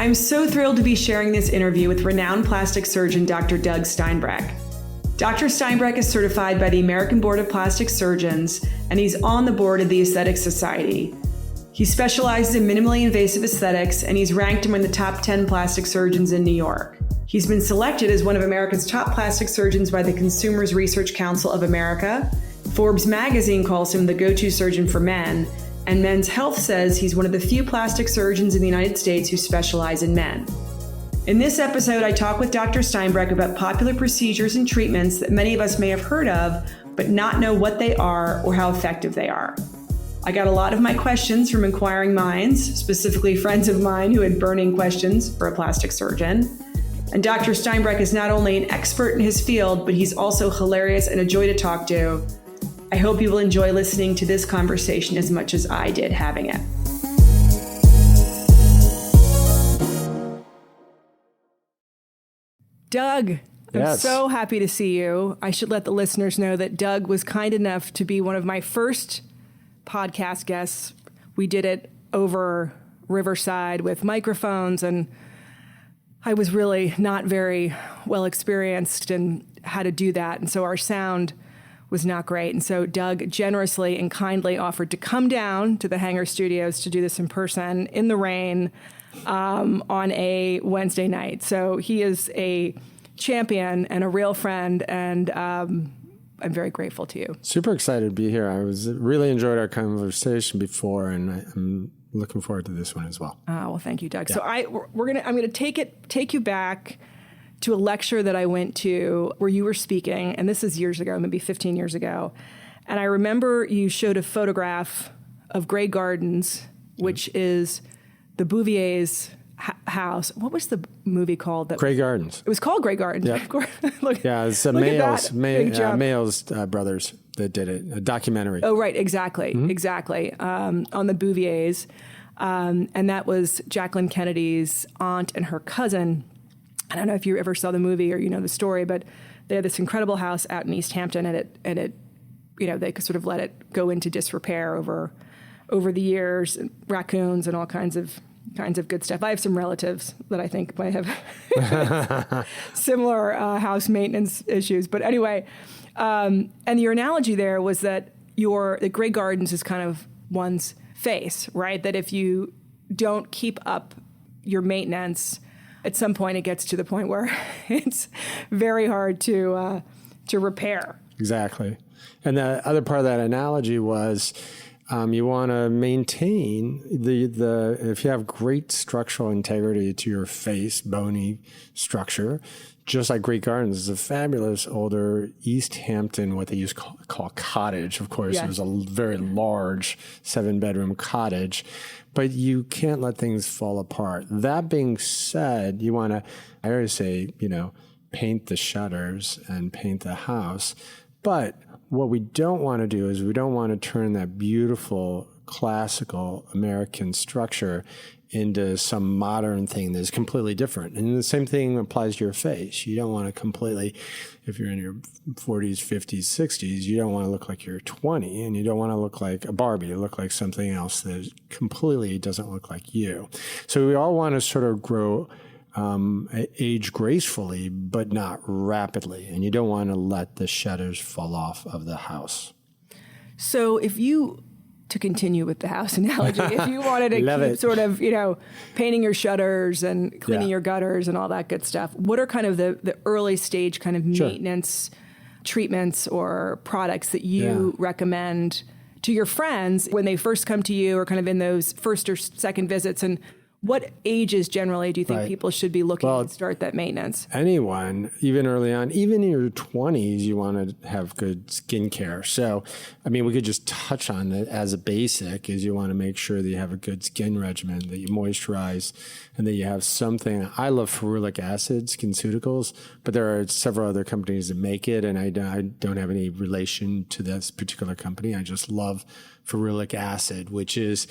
I'm so thrilled to be sharing this interview with renowned plastic surgeon Dr. Doug Steinbrech. Dr. Steinbrech is certified by the American Board of Plastic Surgeons, and he's on the board of the Aesthetic Society. He specializes in minimally invasive aesthetics, and he's ranked among the top 10 plastic surgeons in New York. He's been selected as one of America's top plastic surgeons by the Consumers Research Council of America. Forbes Magazine calls him the go-to surgeon for men, and Men's Health says he's one of the few plastic surgeons in the United States who specialize in men. In this episode, I talk with Dr. Steinbrech about popular procedures and treatments that many of us may have heard of, but not know what they are or how effective they are. I got a lot of my questions from inquiring minds, specifically friends of mine who had burning questions for a plastic surgeon. And Dr. Steinbrech is not only an expert in his field, but he's also hilarious and a joy to talk to. I hope you will enjoy listening to this conversation as much as I did having it. Doug, I'm so happy to see you. I should let the listeners know that Doug was kind enough to be one of my first podcast guests. We did it over Riverside with microphones, and I was really not very well experienced in how to do that. And so our sound was not great. And so Doug generously and kindly offered to come down to the Hangar Studios to do this in person in the rain on a Wednesday night. So he is a champion and a real friend, and I'm very grateful to you. Super excited to be here. I really enjoyed our conversation before, and I'm looking forward to this one as well. Well, thank you, Doug. Yeah. So I'm gonna take you back to a lecture that I went to where you were speaking, and this is years ago, maybe 15 years ago. And I remember you showed a photograph of Grey Gardens, which is the Bouvier's house. What was the movie called? Grey Gardens. It was called Grey Gardens. Yep. Of course. It's Mayall's brothers that did it, a documentary. Oh, right, exactly, exactly, on the Bouviers. And that was Jacqueline Kennedy's aunt and her cousin. I don't know if you ever saw the movie or you know the story, but they had this incredible house out in East Hampton, and it they could sort of let it go into disrepair over the years, and raccoons and all kinds of good stuff. I have some relatives that I think might have similar house maintenance issues. But anyway, and your analogy there was that the Grey Gardens is kind of one's face, right? That if you don't keep up your maintenance, at some point it gets to the point where it's very hard to repair. Exactly. And the other part of that analogy was you want to maintain if you have great structural integrity to your face, bony structure, just like Grey Gardens is a fabulous older East Hampton, what they used to call cottage. Of course, It was a very large 7-bedroom cottage, but you can't let things fall apart. That being said, you want to, I always say, paint the shutters and paint the house, but what we don't want to do is we don't want to turn that beautiful classical American structure into some modern thing that's completely different. And the same thing applies to your face. You don't want to completely, if you're in your 40s, 50s, 60s, you don't want to look like you're 20, and you don't want to look like a Barbie. You look like something else that completely doesn't look like you. So we all want to sort of grow age gracefully, but not rapidly. And you don't want to let the shutters fall off of the house. So to continue with the house analogy, if you wanted to keep sort of, painting your shutters and cleaning your gutters and all that good stuff, what are kind of the early stage kind of maintenance treatments or products that you recommend to your friends when they first come to you or kind of in those first or second visits? And what ages generally do you think people should be looking to start that maintenance? Anyone, even early on, even in your 20s, you want to have good skincare. So, we could just touch on it as a basic, is you want to make sure that you have a good skin regimen, that you moisturize, and that you have something. I love ferulic acid SkinCeuticals, but there are several other companies that make it, and I don't have any relation to this particular company. I just love ferulic acid, which is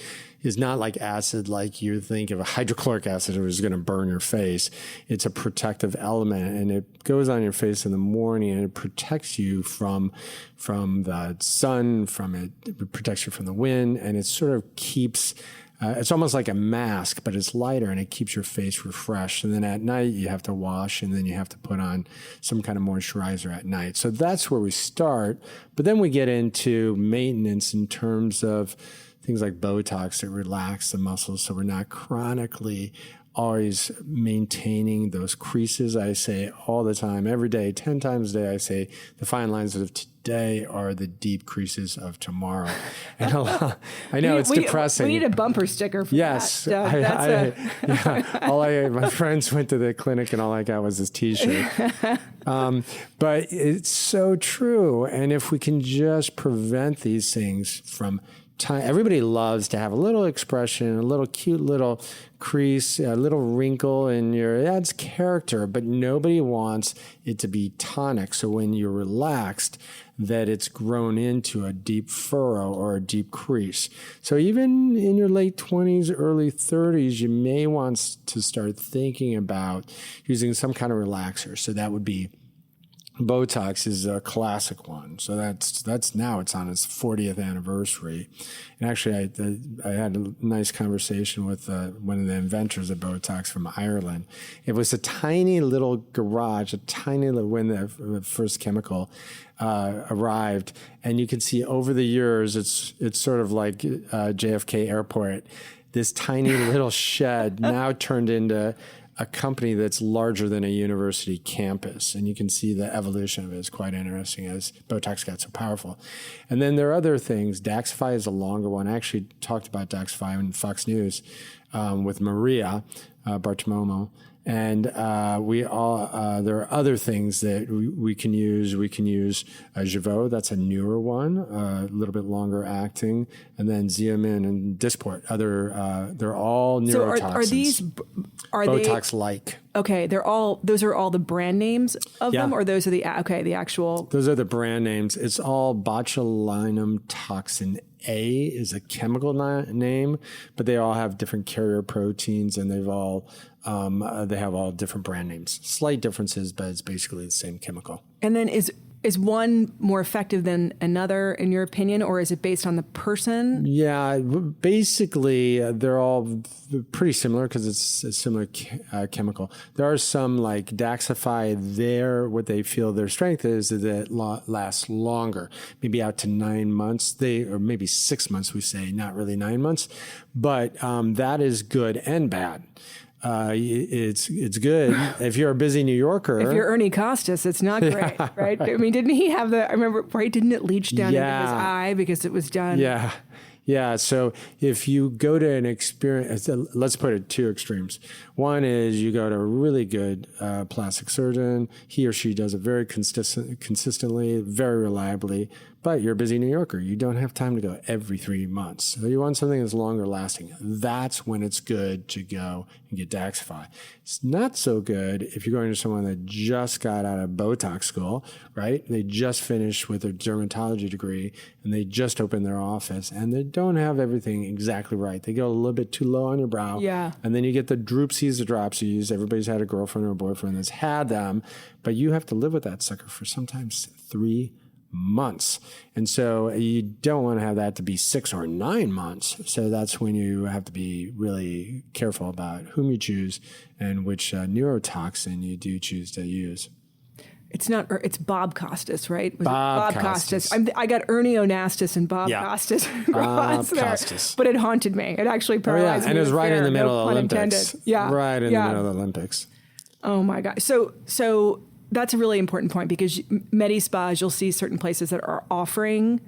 not like acid like you think of a hydrochloric acid, which is going to burn your face. It's a protective element, and it goes on your face in the morning, and it protects you from the sun, it protects you from the wind, and it sort of keeps It's almost like a mask, but it's lighter and it keeps your face refreshed. And then at night you have to wash, and then you have to put on some kind of moisturizer at night. So that's where we start. But then we get into maintenance in terms of things like Botox that relax the muscles, so we're not chronically always maintaining those creases. I say all the time, every day, 10 times a day, I say the fine lines of today are the deep creases of tomorrow. And I know it's depressing. We need a bumper sticker for yes, that. My friends went to the clinic and all I got was this T-shirt. But it's so true. And if we can just prevent these things from time, everybody loves to have a little expression, a little cute little crease, a little wrinkle in your, it adds character, but nobody wants it to be tonic. So when you're relaxed, that it's grown into a deep furrow or a deep crease. So even in your late 20s, early 30s, you may want to start thinking about using some kind of relaxer. So that would be Botox is a classic one. So that's now it's on its 40th anniversary. And actually, I had a nice conversation with one of the inventors of Botox from Ireland. It was a tiny little garage, when the first chemical arrived. And you can see over the years, it's sort of like JFK Airport. This tiny little shed now turned into a company that's larger than a university campus. And you can see the evolution of it is quite interesting as Botox got so powerful. And then there are other things. Daxxify is a longer one. I actually talked about Daxxify on Fox News with Maria Bartiromo. And there are other things that we can use. We can use Jeuveau, that's a newer one, a little bit longer acting, and then Xeomin and Dysport. They're all neurotoxins. So are these Botox-like? Okay, those are all the brand names of them, or those are the actual? Those are the brand names. It's all botulinum toxin A is a chemical name, but they all have different carrier proteins, and they have all different brand names. Slight differences, but it's basically the same chemical. And then is one more effective than another, in your opinion, or is it based on the person? Yeah, basically, they're all pretty similar because it's a similar chemical. There are some like Daxxify, what they feel their strength is that it lasts longer, maybe out to 9 months, or maybe 6 months, we say, not really 9 months. But that is good and bad. It's good if you're a busy New Yorker. If you're Ernie Costas, it's not great, right? I mean, didn't he have I remember, right? Didn't it leach down into his eye because it was done? Yeah. Yeah. So if you go to an experience, let's put it two extremes. One is you go to a really good plastic surgeon. He or she does it very consistently, very reliably. But you're a busy New Yorker. You don't have time to go every 3 months. So you want something that's longer lasting. That's when it's good to go and get Daxxify. It's not so good if you're going to someone that just got out of Botox school, right? They just finished with their dermatology degree and they just opened their office and they don't have everything exactly right. They go a little bit too low on your brow. Yeah. And then you get the droopsies, the dropsies. Everybody's had a girlfriend or a boyfriend that's had them, but you have to live with that sucker for sometimes 3 months. And so you don't want to have that to be 6 or 9 months. So that's when you have to be really careful about whom you choose and which neurotoxin you do choose to use. It's Bob Costas, right? Bob Costas. I got Ernie Onastis and Bob Costas. Bob Costas. But it haunted me. It actually paralyzed me. And it was right in the middle of the Olympics. Olympics. Yeah. Right in the middle of the Olympics. Oh my God. So that's a really important point because Medi-spas, you'll see certain places that are offering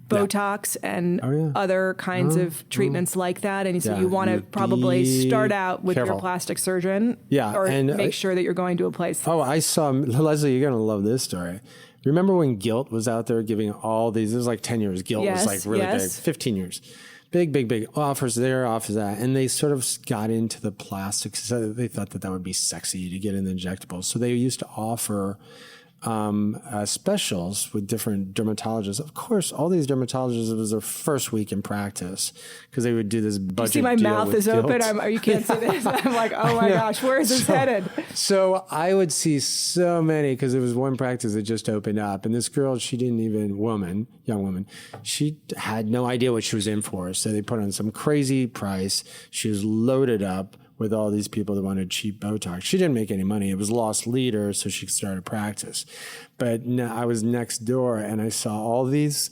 Botox and other kinds of treatments like that. And so you want to probably start out with your plastic surgeon or make sure that you're going to a place. Oh, I saw, Leslie, you're going to love this story. Remember when Gilt was out there giving all these, it was like 10 years. Gilt was like really big, 15 years. Big offers there, offers that. And they sort of got into the plastics. So they thought that would be sexy to get in the injectables. So they used to offer specials with different dermatologists. Of course, all these dermatologists, it was their first week in practice because they would do this budget. You see, my deal mouth with is guilt. open. You can't see this. I'm like, oh my gosh, where is this headed? So I would see so many because there was one practice that just opened up, and this girl, she didn't even young woman, she had no idea what she was in for. So they put on some crazy price. She was loaded up with all these people that wanted cheap Botox. She didn't make any money. It was lost leader, so she could start a practice. But I was next door, and I saw all these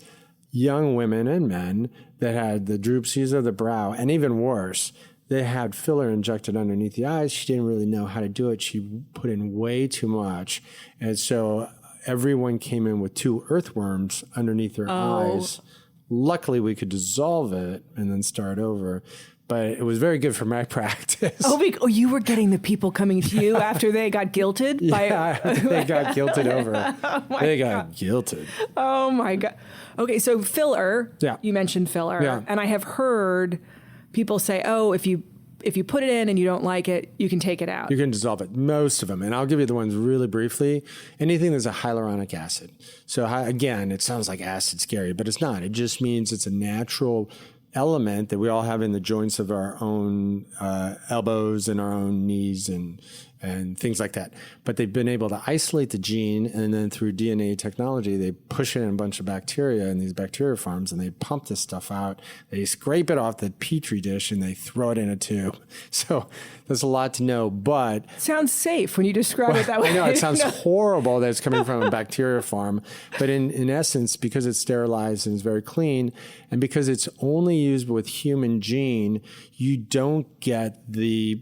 young women and men that had the droopsies of the brow, and even worse, they had filler injected underneath the eyes. She didn't really know how to do it. She put in way too much. And so everyone came in with 2 earthworms underneath their eyes. Luckily, we could dissolve it and then start over. But it was very good for my practice. Oh, you were getting the people coming to you after they got guilted? They got guilted over. Got guilted. Oh, my God. Okay, so filler. Yeah. You mentioned filler. Yeah. And I have heard people say, oh, if you put it in and you don't like it, you can take it out. You can dissolve it. Most of them. And I'll give you the ones really briefly. Anything that's a hyaluronic acid. So again, it sounds like acid scary, but it's not. It just means it's a natural element that we all have in the joints of our own elbows and our own knees and things like that. But they've been able to isolate the gene, and then through DNA technology, they push in a bunch of bacteria in these bacteria farms, and they pump this stuff out. They scrape it off the petri dish, and they throw it in a tube. So there's a lot to know, but... Sounds safe when you describe it that way. I know, it sounds horrible that it's coming from a bacteria farm. But in essence, because it's sterilized and it's very clean, and because it's only used with human gene, you don't get the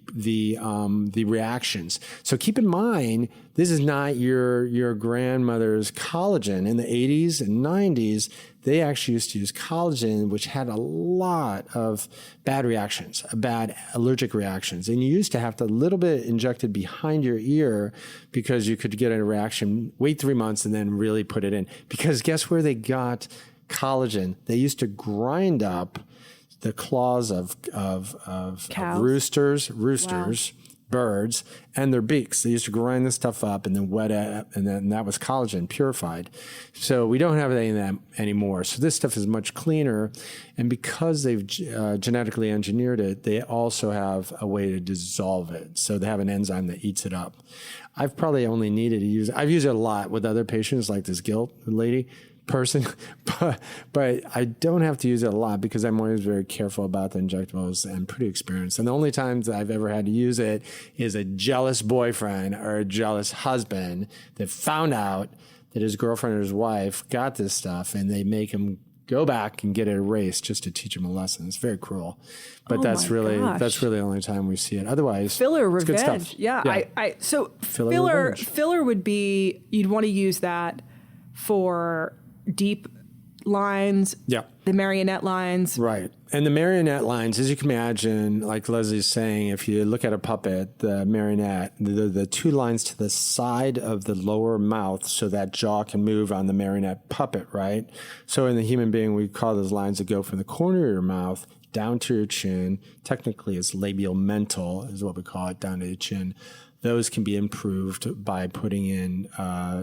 reactions. So keep in mind, this is not your grandmother's collagen. In the 80s and 90s, they actually used to use collagen, which had a lot of bad reactions, bad allergic reactions. And you used to have to a little bit injected behind your ear because you could get a reaction, wait 3 months, and then really put it in. Because guess where they got collagen? They used to grind up the claws of roosters, wow. Birds, and their beaks. They used to grind this stuff up and then wet it, and then that was collagen purified. So we don't have any of that anymore. So this stuff is much cleaner. And because they've genetically engineered it, they also have a way to dissolve it. So they have an enzyme that eats it up. I've probably only needed to use it. I've used it a lot with other patients, like this guilt person, but I don't have to use it a lot because I'm always very careful about the injectables and pretty experienced. And the only times that I've ever had to use it is a jealous boyfriend or a jealous husband that found out that his girlfriend or his wife got this stuff, and they make him go back and get it erased just to teach him a lesson. It's very cruel, but that's really the only time we see it. Otherwise, filler it's revenge. good stuff. Yeah. So filler would be, you'd want to use that for deep lines, the marionette lines. Right. And the marionette lines, as you can imagine, like Leslie's saying, if you look at a puppet, the marionette, the 2 lines to the side of the lower mouth so that jaw can move on the marionette puppet, right? So in the human being, we call those lines that go from the corner of your mouth down to your chin. Technically, it's labial mental is what we call it, down to your chin. Those can be improved by putting in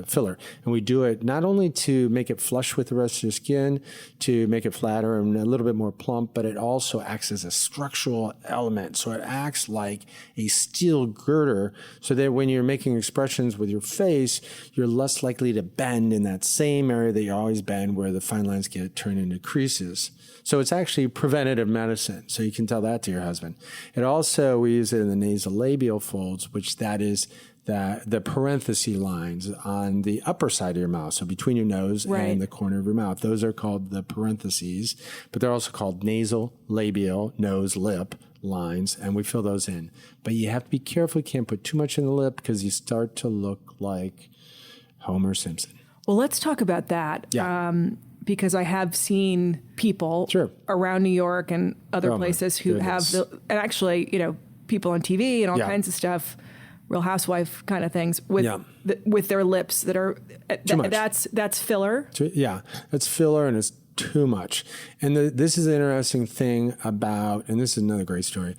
filler. And we do it not only to make it flush with the rest of your skin, to make it flatter and a little bit more plump, but it also acts as a structural element. So it acts like a steel girder so that when you're making expressions with your face, you're less likely to bend in that same area that you always bend where the fine lines get turned into creases. So it's actually preventative medicine. So you can tell that to your husband. It also, we use it in the nasolabial folds, which that is the parenthesis lines on the upper side of your mouth. So between your nose and the corner of your mouth. Those are called the parentheses, but they're also called nasal, labial, nose, lip lines, and we fill those in. But you have to be careful. You can't put too much in the lip because you start to look like Homer Simpson. Well, let's talk about that. Yeah. Because I have seen people around New York and other places who have, and actually, people on TV and all kinds of stuff, Real Housewife kind of things with their lips that are, that's filler. That's filler, and it's too much. And this is the interesting thing about, and this is another great story,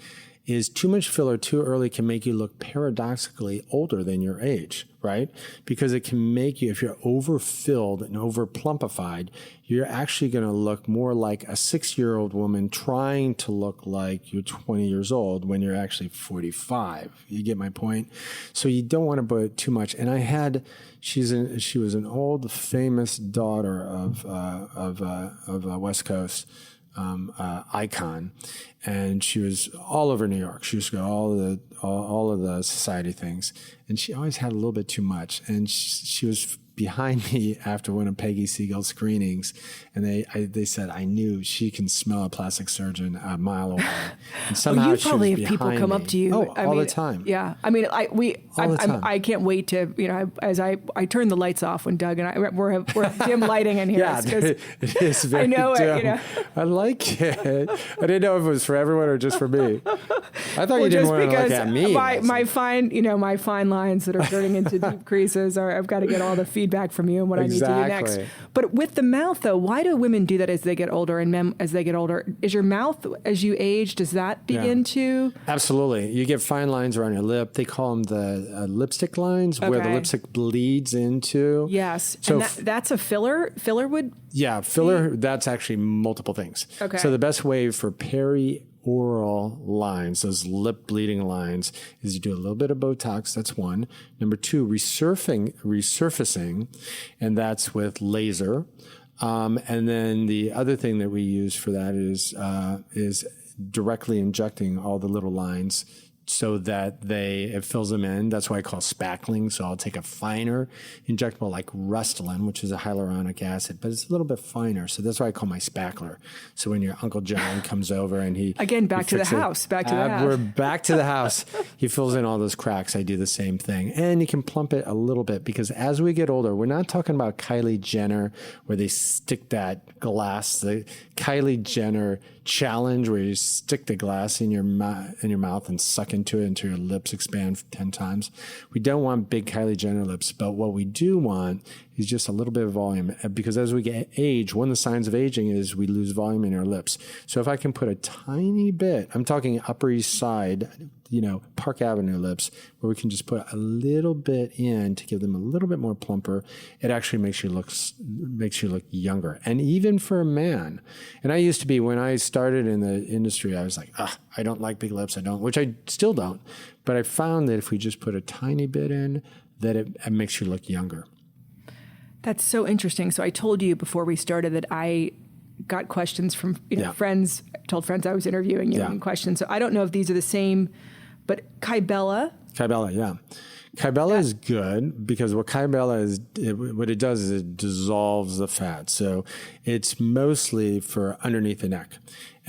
is too much filler too early can make you look paradoxically older than your age, right? Because it can make you, if you're overfilled and over plumpified, you're actually going to look more like a 6-year-old woman trying to look like you're 20 years old when you're actually 45. You get my point? So you don't want to put too much. And she was an old famous daughter of West Coast icon, and she was all over New York. She used to go all of the society things, and she always had a little bit too much. And she was behind me after one of Peggy Siegel's screenings, and they said, I knew she can smell a plastic surgeon a mile away. And somehow you probably have people come up to you. All the time. Yeah. I mean, I can't wait to, as I turn the lights off when Doug and I, we're dim lighting in here. Yeah, it is very I know dim. it, I like it. I didn't know if it was for everyone or just for me. I thought you didn't want to look at me. My fine lines that are turning into deep creases I've got to get all the feedback from you and what I need to do next. But with the mouth, though, why do women do that as they get older and men as they get older? Is your mouth, as you age, does that begin to? Absolutely. You get fine lines around your lip. They call them the lipstick lines, where the lipstick bleeds into. Yes. So and that's a filler? Filler would? Yeah, filler, that's actually multiple things. Okay. So the best way for oral lines, those lip bleeding lines, is you do a little bit of Botox. That's one. Number two, resurfacing, and that's with laser. And then the other thing that we use for that is directly injecting all the little lines so that it fills them in. That's why I call spackling. So I'll take a finer injectable like Restylane, which is a hyaluronic acid, but it's a little bit finer. So that's why I call my spackler. So when your Uncle John comes over and back to the house. We're back to the house. He fills in all those cracks. I do the same thing. And you can plump it a little bit, because as we get older, we're not talking about Kylie Jenner where they stick that glass, the Kylie Jenner challenge where you stick the glass in your mouth and suck into it until your lips expand 10 times. We don't want big Kylie Jenner lips, but what we do want is just a little bit of volume, because as we get age, one of the signs of aging is we lose volume in our lips. So if I can put a tiny bit, I'm talking Upper East Side, Park Avenue lips, where we can just put a little bit in to give them a little bit more plumper, it actually makes you look younger. And even for a man, and I used to be, when I started in the industry, I was like, I don't like big lips, which I still don't. But I found that if we just put a tiny bit in, that it makes you look younger. That's so interesting. So I told you before we started that I got questions from friends, told friends I was interviewing you and questions. So I don't know if these are the same, but Kybella, yeah. Kybella is good because what Kybella is, what it does is it dissolves the fat. So it's mostly for underneath the neck.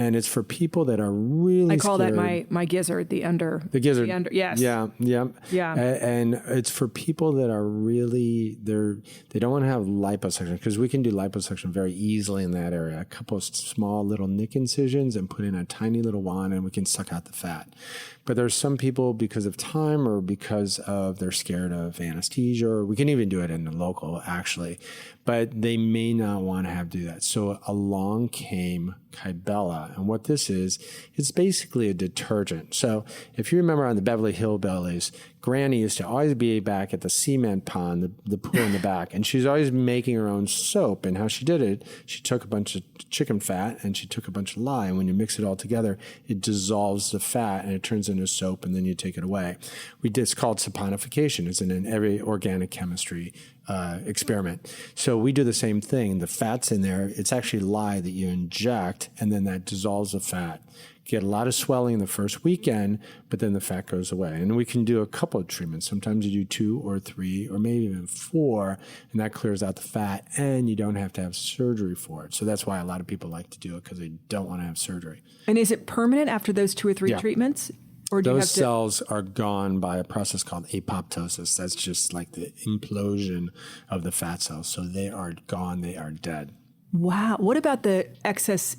And it's for people that are really I call scared. that my gizzard, the under. The gizzard. The under, yes. Yeah. And it's for people that are really, they don't want to have liposuction, because we can do liposuction very easily in that area. A couple of small little nick incisions and put in a tiny little wand and we can suck out the fat. But there's some people, because of time or because of they're scared of anesthesia, or we can even do it in the local actually, but they may not want to do that. So along came Kybella. And what this is, it's basically a detergent. So if you remember on the Beverly Hillbillies, Granny used to always be back at the cement pond, the pool in the back, and she's always making her own soap. And how she did it, she took a bunch of chicken fat and she took a bunch of lye. And when you mix it all together, it dissolves the fat and it turns into soap, and then you take it away. It's called saponification. It's in every organic chemistry experiment. So we do the same thing. The fat's in there. It's actually lye that you inject, and then that dissolves the fat. Get a lot of swelling the first weekend, but then the fat goes away. And we can do a couple of treatments. Sometimes you do 2 or 3 or maybe even 4, and that clears out the fat, and you don't have to have surgery for it. So that's why a lot of people like to do it, because they don't want to have surgery. And is it permanent after those 2 or 3 treatments? Or do those cells are gone by a process called apoptosis. That's just like the implosion of the fat cells. So they are gone. They are dead. Wow. What about the excess?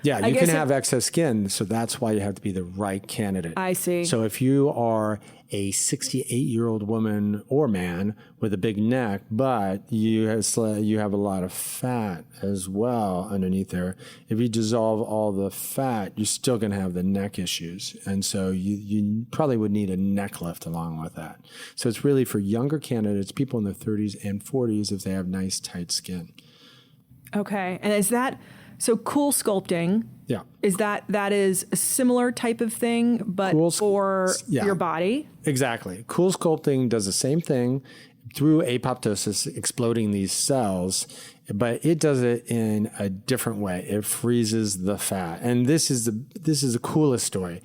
Yeah, you can have excess skin, so that's why you have to be the right candidate. I see. So if you are a 68-year-old woman or man with a big neck, but you have a lot of fat as well underneath there, if you dissolve all the fat, you're still going to have the neck issues. And so you probably would need a neck lift along with that. So it's really for younger candidates, people in their 30s and 40s, if they have nice, tight skin. Okay. And is that... So cool sculpting, is that is a similar type of thing, but for your body? Exactly. Cool sculpting does the same thing through apoptosis, exploding these cells, but it does it in a different way. It freezes the fat. And this is the coolest story.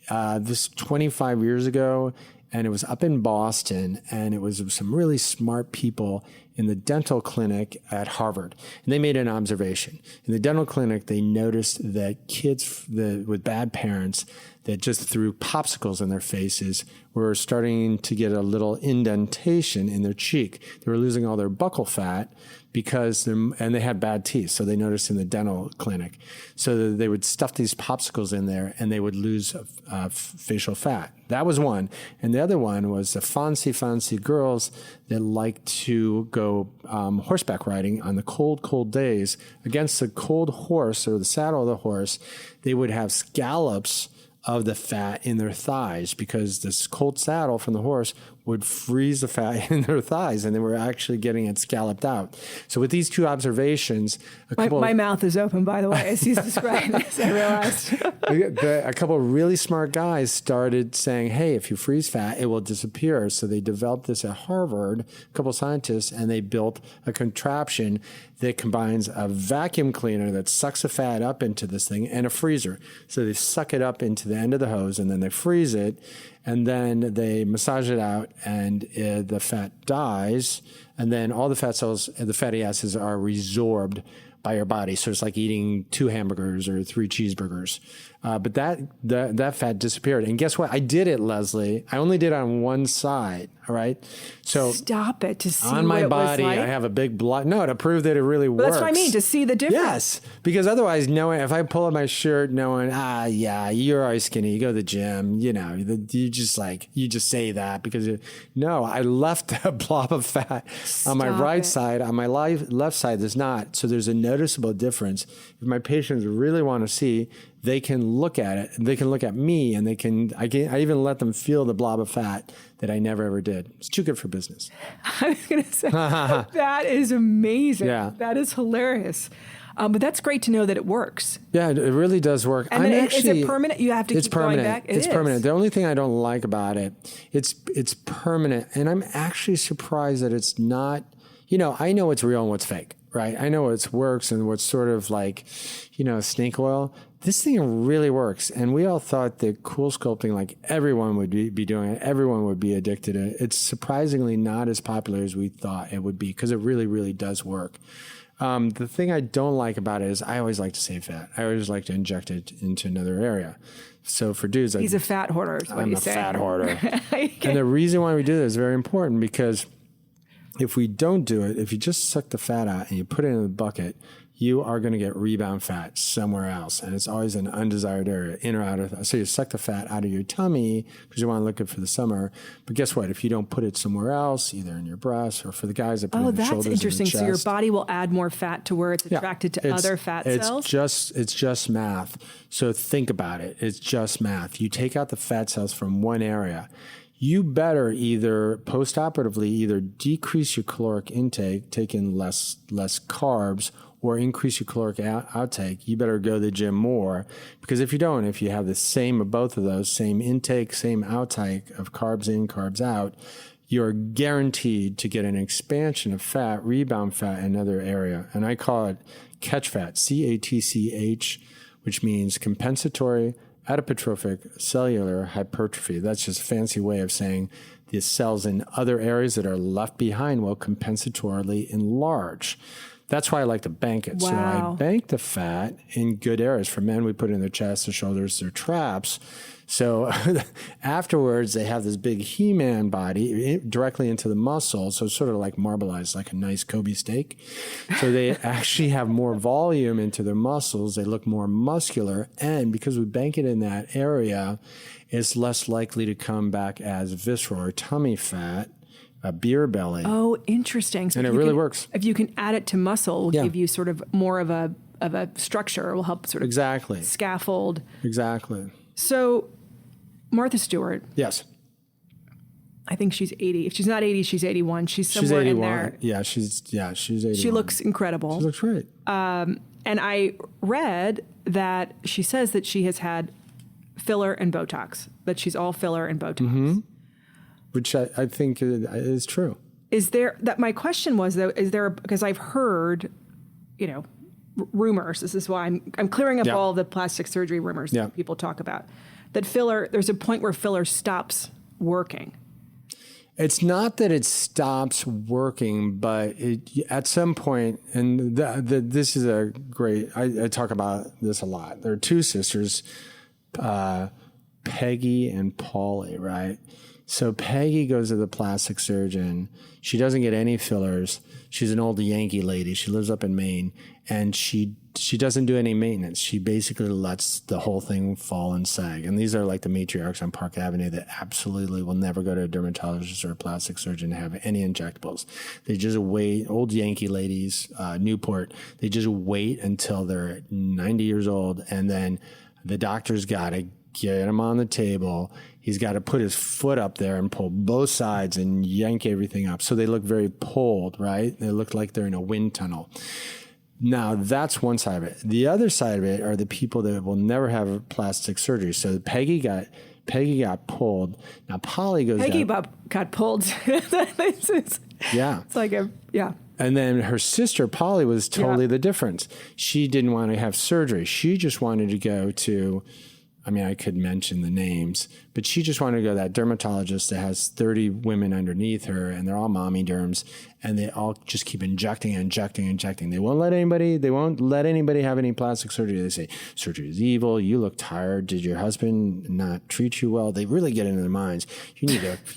This 25 years ago, and it was up in Boston, and it was some really smart people in the dental clinic at Harvard. And they made an observation. In the dental clinic, they noticed that kids with bad parents that just threw popsicles in their faces were starting to get a little indentation in their cheek. They were losing all their buccal fat and they had bad teeth. So they noticed in the dental clinic. So they would stuff these popsicles in there and they would lose facial fat. That was one. And the other one was the fancy girls that like to go horseback riding on the cold days against the cold horse or the saddle of the horse. They would have scallops of the fat in their thighs because this cold saddle from the horse would freeze the fat in their thighs, and they were actually getting it scalloped out. So with these two observations, my mouth is open, by the way, as he's describing this, I realized. A couple of really smart guys started saying, hey, if you freeze fat, it will disappear. So they developed this at Harvard, a couple of scientists, and they built a contraption that combines a vacuum cleaner that sucks the fat up into this thing and a freezer. So they suck it up into the end of the hose, and then they freeze it, and then they massage it out, and the fat dies, and then all the fat cells, the fatty acids, are resorbed by your body. So it's like eating 2 hamburgers or 3 cheeseburgers. But that fat disappeared. And guess what? I did it, Leslie. I only did it on one side. All right. So stop it to see on my body, like? I have a big block. No, to prove that it really works. That's what I mean, to see the difference. Yes. Because otherwise, if I pull up my shirt knowing, you're always skinny, you go to the gym, you just say that because I left a blob of fat on my right side. On my left side, there's not. So there's a noticeable difference. If my patients really want to see, they can look at it, and they can look at me, and I even let them feel the blob of fat that I never ever did. It's too good for business. I was going to say, that is amazing. Yeah. That is hilarious. But that's great to know that it works. Yeah, it really does work. And is it permanent? You have to keep going back? It's permanent. The only thing I don't like about it, it's permanent. And I'm actually surprised that it's not, I know what's real and what's fake, right? I know what works and what's sort of like, snake oil. This thing really works. And we all thought that cool sculpting, like everyone would be doing it, everyone would be addicted to it. It's surprisingly not as popular as we thought it would be because it really, really does work. The thing I don't like about it is I always like to save fat. I always like to inject it into another area. So for dudes, he's a fat hoarder. Is what I'm you a say. fat hoarder. And the reason why we do this is very important because if we don't do it, if you just suck the fat out and you put it in the bucket, you are going to get rebound fat somewhere else. And it's always an undesired area, in or out of. So you suck the fat out of your tummy because you want to look good for the summer. But guess what? If you don't put it somewhere else, either in your breasts or for the guys that put it in the shoulders and the chest. Oh, that's interesting. So your body will add more fat to where it's attracted to other fat cells? It's just math. So think about it. It's just math. You take out the fat cells from one area. You better either post-operatively decrease your caloric intake, take in less carbs, or increase your caloric outtake. You better go to the gym more because if you have the same of both of those, same intake, same outtake of carbs in, carbs out, you're guaranteed to get an expansion of fat, rebound fat in another area. And I call it catch fat, CATCH, which means compensatory adipotrophic cellular hypertrophy. That's just a fancy way of saying the cells in other areas that are left behind will compensatorily enlarge. That's why I like to bank it. Wow. So I bank the fat in good areas. For men, we put it in their chest, their shoulders, their traps. So afterwards, they have this big He-Man body directly into the muscle. So it's sort of like marbleized, like a nice Kobe steak. So they actually have more volume into their muscles. They look more muscular. And because we bank it in that area, it's less likely to come back as visceral or tummy fat, a beer belly. Oh, interesting. So and it really works. If you can add it to muscle, it will give you sort of more of a structure. It will help sort of scaffold. Exactly. So Martha Stewart. Yes. I think she's 80. If she's not 80, she's 81. She's somewhere in there. Yeah, she's 81. She looks incredible. She looks great. And I read that she says that she has had filler and Botox, that she's all filler and Botox. Mm-hmm. Which I think is true. Is there, that my question was though, is there, because I've heard, rumors, this is why I'm clearing up all the plastic surgery rumors that people talk about, that filler, there's a point where filler stops working. It's not that it stops working, but at some point, and this is a great, I talk about this a lot. There are two sisters, Peggy and Polly, right? So Peggy goes to the plastic surgeon. She doesn't get any fillers. She's an old Yankee lady. She lives up in Maine, and she doesn't do any maintenance. She basically lets the whole thing fall and sag. And these are like the matriarchs on Park Avenue that absolutely will never go to a dermatologist or a plastic surgeon to have any injectables. They just wait. Old Yankee ladies, Newport, they just wait until they're 90 years old, and then the doctor's got to get him on the table. He's got to put his foot up there and pull both sides and yank everything up. So they look very pulled, right? They look like they're in a wind tunnel. Now, that's one side of it. The other side of it are the people that will never have plastic surgery. So Peggy got pulled. Now, Polly goes Peggy got pulled. Yeah. It's like And then her sister, Polly, was totally the difference. She didn't want to have surgery. She just wanted to go to, I could mention the names, but she just wanted to go to that dermatologist that has 30 women underneath her, and they're all mommy derms, and they all just keep injecting. They won't let anybody have any plastic surgery. They say, surgery is evil. You look tired. Did your husband not treat you well? They really get into their minds. You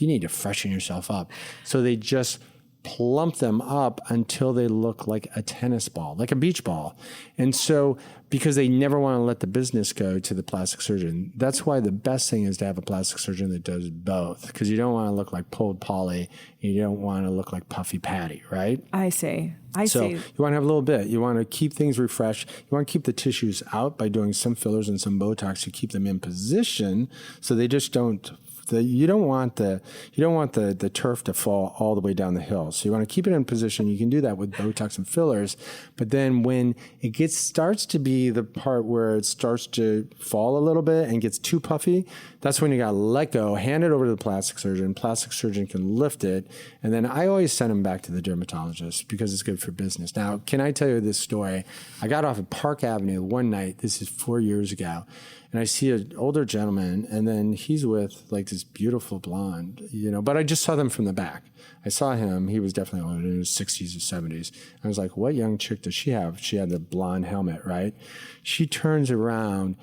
need to freshen yourself up. So they just plump them up until they look like a tennis ball, like a beach ball. And so, because they never want to let the business go to the plastic surgeon, that's why the best thing is to have a plastic surgeon that does both, because you don't want to look like pulled Polly, and you don't want to look like puffy Patty, right? I see. So you want to have a little bit. You want to keep things refreshed. You want to keep the tissues out by doing some fillers and some Botox to keep them in position so they just don't. You don't want the turf to fall all the way down the hill. So you want to keep it in position. You can do that with Botox and fillers. But then when it starts to be the part where it starts to fall a little bit and gets too puffy, that's when you got to let go, hand it over to the plastic surgeon. Plastic surgeon can lift it. And then I always send them back to the dermatologist because it's good for business. Now, can I tell you this story? I got off at Park Avenue one night. This is 4 years ago. And I see an older gentleman, and then he's with like this beautiful blonde, but I just saw them from the back. I saw him. He was definitely older, in his 60s or 70s. I was like, what young chick does she have? She had the blonde helmet, right? She turns around.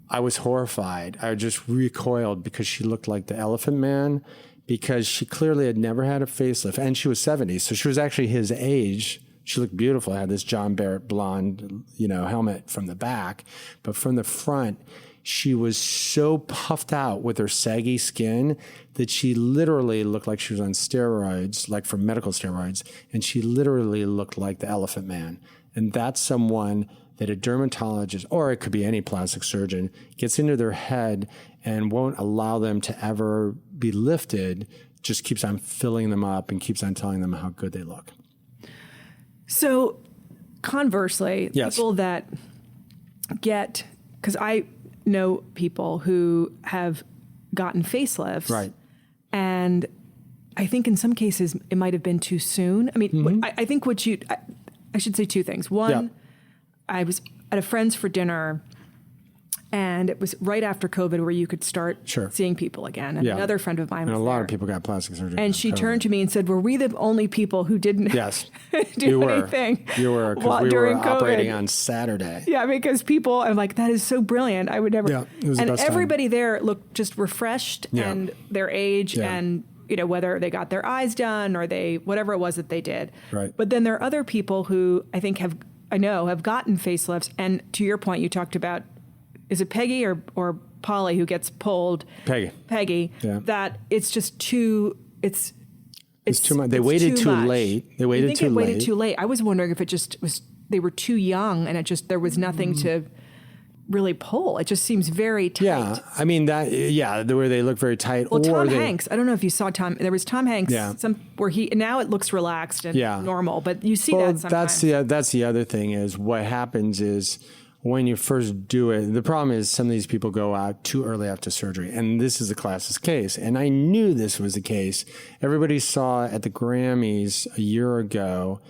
I was horrified. I just recoiled because she looked like the Elephant Man, because she clearly had never had a facelift, and she was 70. So she was actually his age. She looked beautiful. Had this John Barrett blonde, helmet from the back, but from the front, she was so puffed out with her saggy skin that she literally looked like she was on steroids, like from medical steroids, and she literally looked like the Elephant Man. And that's someone that a dermatologist, or it could be any plastic surgeon, gets into their head and won't allow them to ever be lifted, just keeps on filling them up and keeps on telling them how good they look. So conversely, people that get, because I know people who have gotten facelifts, right? And I think in some cases it might have been too soon. I think I should say two things. One, I was at a friend's for dinner, And it was right after COVID where you could start seeing people again. And another friend of mine was and a there. lot of people got plastic surgery. And she turned to me and said, were we the only people who didn't do anything? You were, because we during were COVID. operating on Saturday. Yeah, because people, I'm like, that is so brilliant. I would never. Yeah, it was and the best everybody there looked just refreshed and their age and, whether they got their eyes done or whatever it was that they did. Right. But then there are other people who I think have gotten facelifts. And to your point, you talked about, is it Peggy or Polly who gets pulled? Peggy. Yeah. That it's just too. It's too much. They waited too late. They waited too late. I was wondering if it just was they were too young and there was nothing to really pull. It just seems very tight. Yeah, I mean where they look very tight. Well, Tom Hanks. I don't know if you saw Tom. There was Tom Hanks. Yeah. Where now it looks relaxed and normal, but you see that sometimes. That's the other thing is what happens is. When you first do it, the problem is some of these people go out too early after surgery. And this is a classic case. And I knew this was the case. Everybody saw at the Grammys a year ago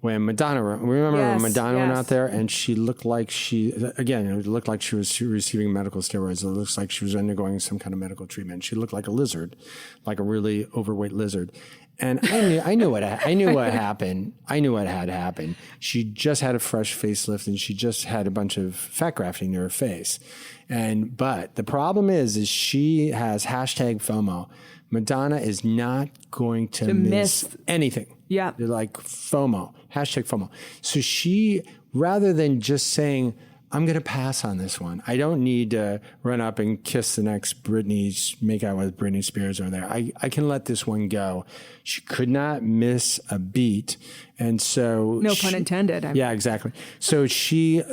when Madonna, remember when Madonna went out there and she looked like it looked like she was receiving medical steroids. It looks like she was undergoing some kind of medical treatment. She looked like a lizard, like a really overweight lizard. And I knew what happened. I knew what had happened. She just had a fresh facelift and she just had a bunch of fat grafting near her face. But the problem is she has #FOMO. Madonna is not going to miss anything. Yeah. They're like FOMO, #FOMO. So she, rather than just saying, I'm going to pass on this one. I don't need to run up and kiss the next make out with Britney Spears over there. I can let this one go. She could not miss a beat. And so... No pun intended. Yeah, exactly. So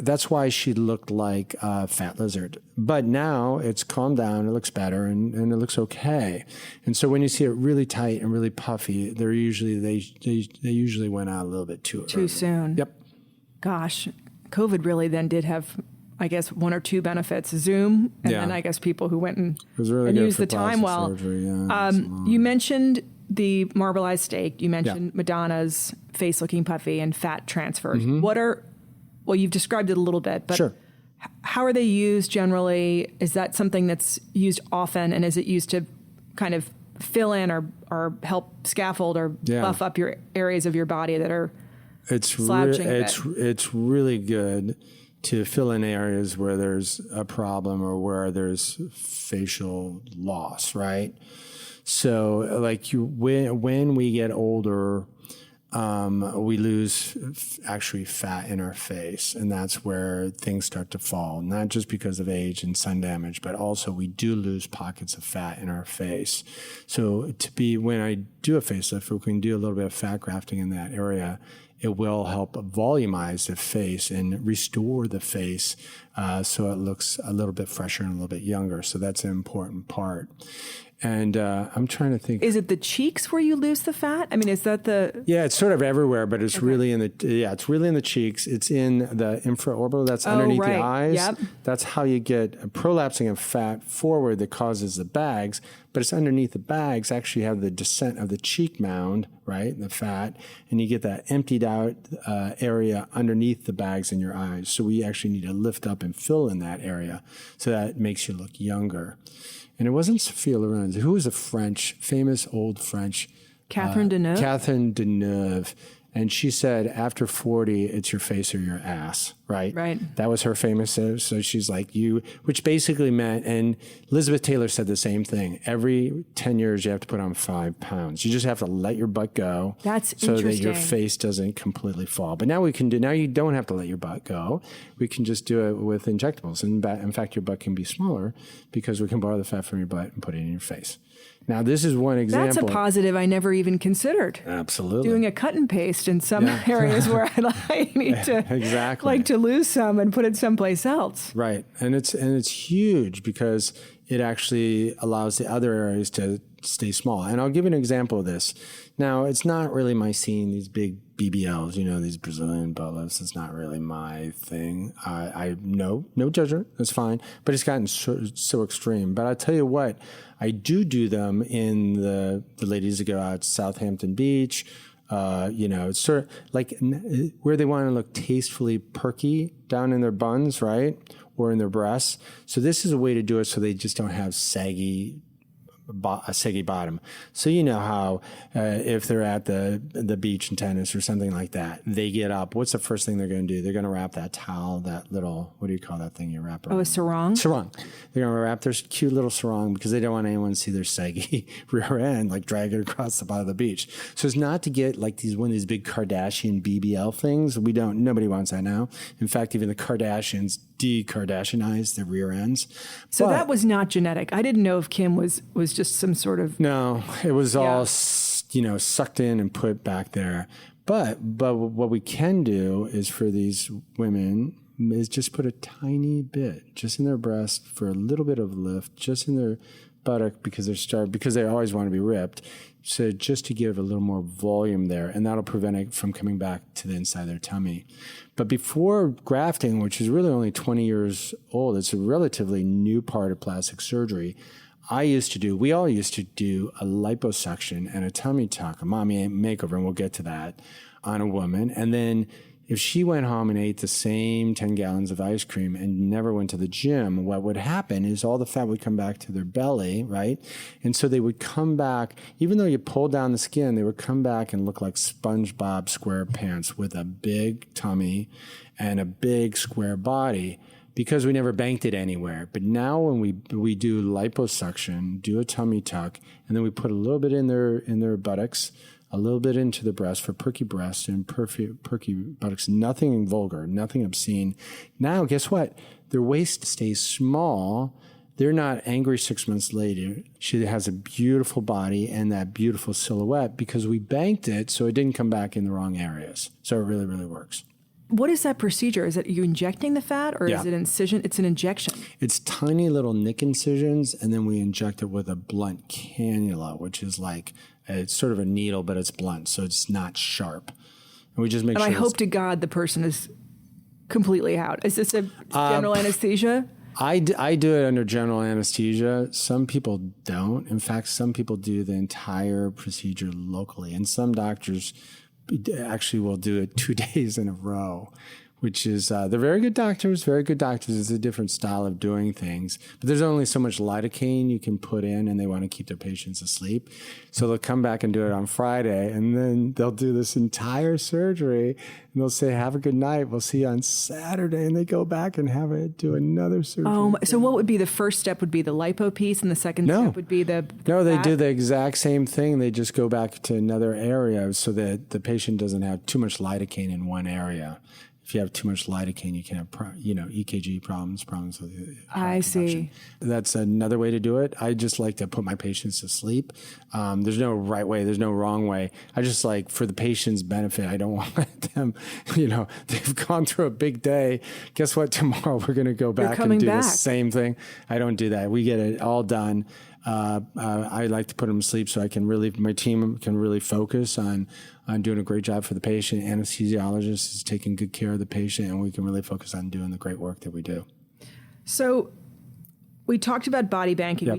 that's why she looked like a fat lizard. But now it's calmed down, it looks better, and it looks okay. And so when you see it really tight and really puffy, they usually went out a little bit too early. Too soon. Yep. Gosh. COVID really then did have, I guess, one or two benefits. Zoom, and then I guess people who went and used the time well. Surgery, you mentioned the marbleized steak. You mentioned Madonna's face looking puffy and fat transfers. Mm-hmm. You've described it a little bit, but how are they used generally? Is that something that's used often, and is it used to kind of fill in or help scaffold or buff up your areas of your body that are it's really good to fill in areas where there's a problem or where there's facial loss, right? So like when we get older, we lose actually fat in our face, and that's where things start to fall, not just because of age and sun damage, but also we do lose pockets of fat in our face. So when I do a facelift, if we can do a little bit of fat grafting in that area, it will help volumize the face and restore the face so it looks a little bit fresher and a little bit younger. So that's an important part. And I'm trying to think. Is it the cheeks where you lose the fat? I mean, is that the... Yeah, it's sort of everywhere, but it's really it's really in the cheeks. It's in the infraorbital. That's underneath the eyes. Yep. That's how you get a prolapsing of fat forward that causes the bags, but it's underneath the bags. Actually have the descent of the cheek mound, right, the fat, and you get that emptied out area underneath the bags in your eyes. So we actually need to lift up and fill in that area so that makes you look younger. And it wasn't Sophia Loren. Who was a famous old French? Catherine Deneuve. Catherine Deneuve. And she said, after 40, it's your face or your ass, right? Right. That was her famous. So she's like, which basically meant, and Elizabeth Taylor said the same thing. Every 10 years, you have to put on 5 pounds. You just have to let your butt go. That's so interesting. that your face doesn't completely fall. But now now you don't have to let your butt go. We can just do it with injectables. And in fact, your butt can be smaller because we can borrow the fat from your butt and put it in your face. Now, this is one example. That's a positive I never even considered. Absolutely. Doing a cut and paste in some areas where I need to like to lose some and put it someplace else. Right. And it's huge because it actually allows the other areas to stay small. And I'll give you an example of this. Now, it's not really my scene, these big BBLs, these Brazilian butt lifts. It's not really my thing. No judgment. That's fine. But it's gotten so extreme. But I'll tell you what, I do them in the ladies that go out to Southampton Beach. It's sort of like where they want to look tastefully perky down in their buns, right? or in their breasts. So this is a way to do it so they just don't have saggy bottom. So you know how if they're at the beach in tennis or something like that, they get up. What's the first thing they're going to do? They're going to wrap that towel, that little, what do you call that thing you wrap around? Oh, a sarong? Sarong. They're going to wrap their cute little sarong because they don't want anyone to see their saggy rear end, like drag it across the bottom of the beach. So it's not to get like one of these big Kardashian BBL things. Nobody wants that now. In fact, even the Kardashians de-Kardashianized their rear ends. So that was not genetic. I didn't know if Kim was just some sort of... No, it was all, sucked in and put back there. But what we can do is for these women is just put a tiny bit just in their breast for a little bit of lift, just in their buttock because they always want to be ripped. So just to give a little more volume there, and that'll prevent it from coming back to the inside of their tummy. But before grafting, which is really only 20 years old, it's a relatively new part of plastic surgery. We all used to do a liposuction and a tummy tuck, a mommy makeover, and we'll get to that, on a woman. And then if she went home and ate the same 10 gallons of ice cream and never went to the gym, what would happen is all the fat would come back to their belly, right? And so they would come back, even though you pulled down the skin, they would come back and look like SpongeBob SquarePants with a big tummy and a big square body because we never banked it anywhere. But now when we do liposuction, do a tummy tuck, and then we put a little bit in their buttocks, a little bit into the breast for perky breasts and perky buttocks, nothing vulgar, nothing obscene. Now, guess what? Their waist stays small. They're not angry 6 months later. She has a beautiful body and that beautiful silhouette because we banked it so it didn't come back in the wrong areas. So it really, really works. What is that procedure? Is it you injecting the fat or is it incision? It's an injection. It's tiny little nick incisions, and then we inject it with a blunt cannula, which is like, it's sort of a needle, but it's blunt, so it's not sharp. And we just make sure. I hope to God the person is completely out. Is this a general anesthesia? I do it under general anesthesia. Some people don't. In fact, some people do the entire procedure locally, and some doctors actually will do it 2 days in a row, which is, they're very good doctors. It's a different style of doing things, but there's only so much lidocaine you can put in, and they want to keep their patients asleep. So they'll come back and do it on Friday, and then they'll do this entire surgery, and they'll say, have a good night. We'll see you on Saturday. And they go back and do another surgery. So what would be the first step would be the lipo piece, and the second step would be the No, they fat? do the exact same thing. They just go back to another area so that the patient doesn't have too much lidocaine in one area. If you have too much lidocaine, you can have, EKG problems with the I see. That's another way to do it. I just like to put my patients to sleep. There's no right way. There's no wrong way. I just like, for the patient's benefit, I don't want them, they've gone through a big day. Guess what? Tomorrow we're going to go back and do the same thing. I don't do that. We get it all done. I like to put them to sleep so my team can really focus on doing a great job for the patient. Anesthesiologist is taking good care of the patient, and we can really focus on doing the great work that we do. So we talked about body banking. Yep.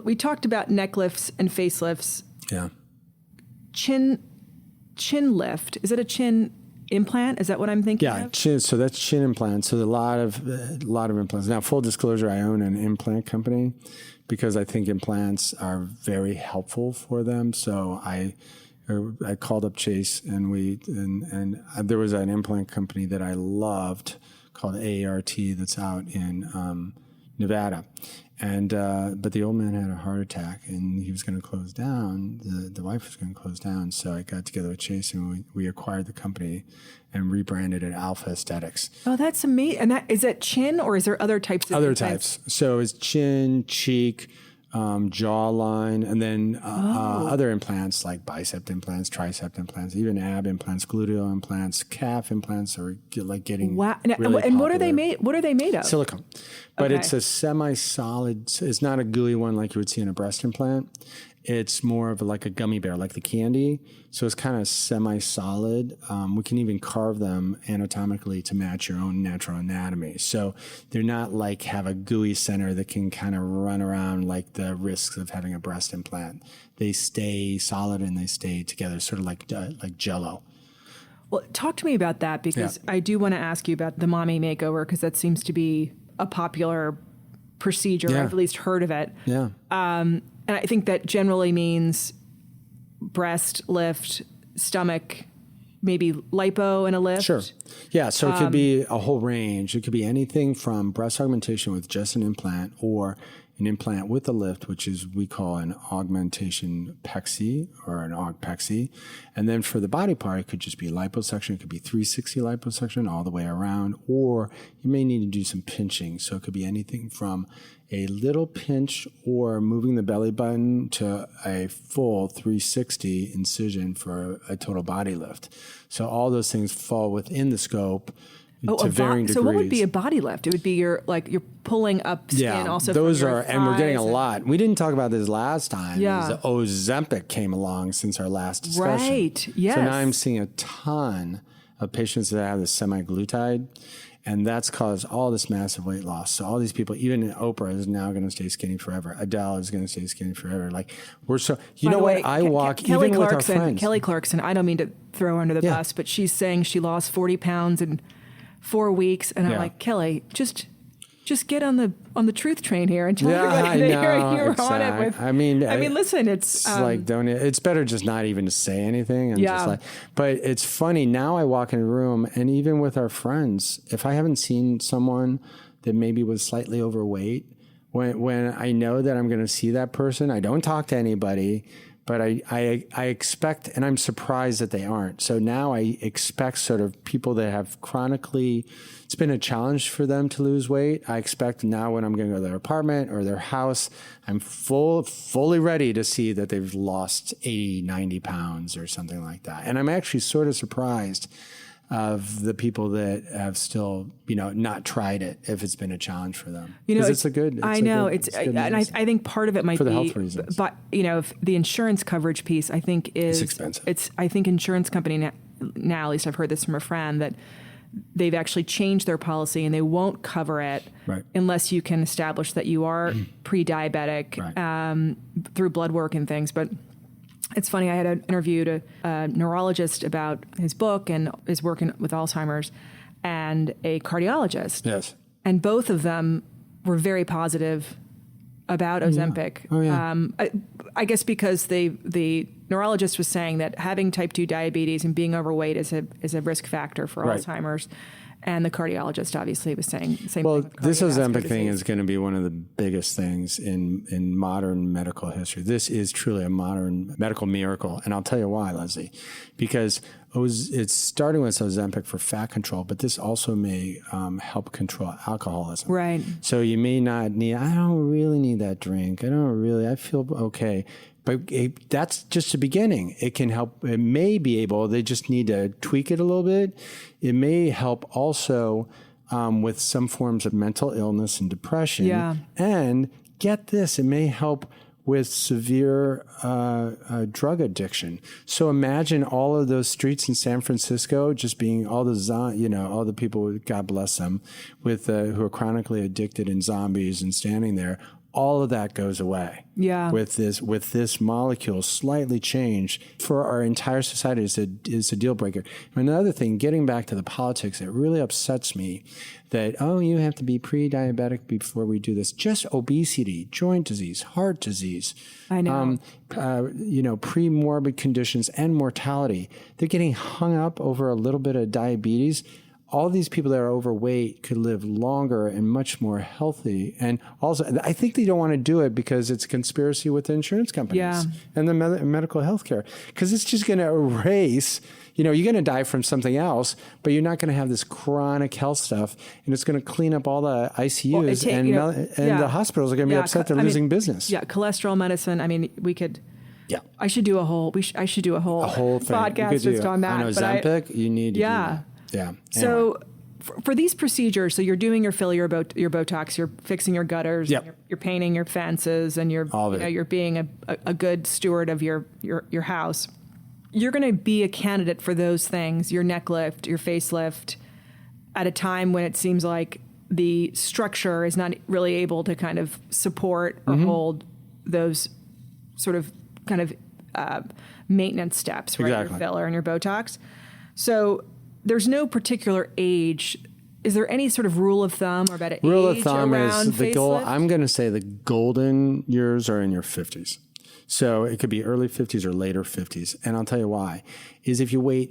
We talked about neck lifts and facelifts. Yeah. Chin lift. Is it a chin implant? Is that what I'm thinking of? Chin. So that's chin implants. So a lot of implants. Now, full disclosure, I own an implant company because I think implants are very helpful for them. So I called up Chase, and there was an implant company that I loved called AART that's out in Nevada. And but the old man had a heart attack, and he was going to close down. The wife was going to close down. So I got together with Chase, and we acquired the company and rebranded it Alpha Aesthetics. Oh, that's amazing! And is that chin, or is there other types of implants? So it's chin, cheek, jawline, and then other implants like bicep implants, tricep implants, even ab implants, gluteal implants, calf implants are getting wow. Really and what popular. are they made? What are they made of? Silicone, but it's a semi-solid. It's not a gooey one like you would see in a breast implant. It's more of like a gummy bear, like the candy. So it's kind of semi-solid. We can even carve them anatomically to match your own natural anatomy. So they're not like have a gooey center that can kind of run around like the risks of having a breast implant. They stay solid and they stay together, sort of like Jell-O. Well, talk to me about that because I do want to ask you about the mommy makeover because that seems to be a popular procedure. Yeah. I've at least heard of it. Yeah. And I think that generally means breast lift, stomach, maybe lipo and a lift. Sure. Yeah. So it could be a whole range. It could be anything from breast augmentation with just an implant or an implant with a lift, which is we call an augmentation pexy or an aug pexy. And then for the body part, it could just be liposuction. It could be 360 liposuction all the way around, or you may need to do some pinching. So it could be anything from a little pinch or moving the belly button to a full 360 incision for a total body lift. So all those things fall within the scope. To varying degrees. So what would be a body lift? It would be you're pulling up skin also those from your are, and we're getting a thighs lot. We didn't talk about this last time. Yeah. The Ozempic came along since our last discussion. Right, yes. So now I'm seeing a ton of patients that have the semaglutide, and that's caused all this massive weight loss. So all these people, even Oprah is now going to stay skinny forever. Adele is going to stay skinny forever. Like we're so, you know what? I walk even with our friends. Kelly Clarkson, I don't mean to throw her under the bus, but she's saying she lost 40 pounds in 4 weeks, and I'm like, Kelly, just get on the truth train here and tell everybody that you're on it with. I mean, listen, it's like don't. It's better just not even to say anything. I'm just like, but it's funny now. I walk in a room, and even with our friends, if I haven't seen someone that maybe was slightly overweight, when I know that I'm going to see that person, I don't talk to anybody. But I expect, and I'm surprised that they aren't. So now I expect sort of people that have chronically, it's been a challenge for them to lose weight. I expect now when I'm going to go to their apartment or their house, I'm fully ready to see that they've lost 80, 90 pounds or something like that. And I'm actually sort of surprised of the people that have still, not tried it if it's been a challenge for them. It's a good. I think part of it might for the be health reasons. But if the insurance coverage piece, I think is it's expensive. I think insurance company now, at least I've heard this from a friend, that they've actually changed their policy and they won't cover it unless you can establish that you are pre-diabetic through blood work and things, but. It's funny, I had interviewed a neurologist about his book and is working with Alzheimer's, and a cardiologist. Yes. And both of them were very positive about Ozempic. Oh, yeah. I guess because the neurologist was saying that having type 2 diabetes and being overweight is a risk factor for Alzheimer's. And the cardiologist obviously was saying the same thing. Well, this Ozempic thing is going to be one of the biggest things in modern medical history. This is truly a modern medical miracle. And I'll tell you why, Leslie. Because it's starting with Ozempic for fat control, but this also may help control alcoholism. Right. So you may not need, I don't really need that drink. I feel okay. But that's just the beginning. It can help. It may be able, they just need to tweak it a little bit. It may help also with some forms of mental illness and depression. Yeah. And get this, it may help with severe drug addiction. So imagine all of those streets in San Francisco just being all the people, God bless them, with who are chronically addicted and zombies and standing there. All of that goes away. Yeah. With this molecule slightly changed for our entire society is a deal breaker. And another thing, getting back to the politics, it really upsets me that, you have to be pre-diabetic before we do this. Just obesity, joint disease, heart disease. I know. Pre-morbid conditions and mortality. They're getting hung up over a little bit of diabetes. All these people that are overweight could live longer and much more healthy. And also, I think they don't want to do it because it's a conspiracy with the insurance companies and the medical health care. Because it's just going to erase, you're going to die from something else, but you're not going to have this chronic health stuff. And it's going to clean up all the ICUs the hospitals are going to be upset they're losing business. Yeah, cholesterol medicine. I mean, we could... Yeah, I should do a whole podcast just on that. On Ozempic, you need to do that. Yeah. So for these procedures, so you're doing your filler, your Botox, you're fixing your gutters, you're painting your fences, and you're being a good steward of your house. You're going to be a candidate for those things, your neck lift, your facelift, at a time when it seems like the structure is not really able to kind of support or hold those sort of kind of maintenance steps, right? Exactly. Your filler and your Botox. So there's no particular age is there any sort of rule of thumb or about age rule of thumb around is the goal. facelift? I'm going to say the golden years are in your 50s. So it could be early 50s or later 50s. And I'll tell you why. Is if you wait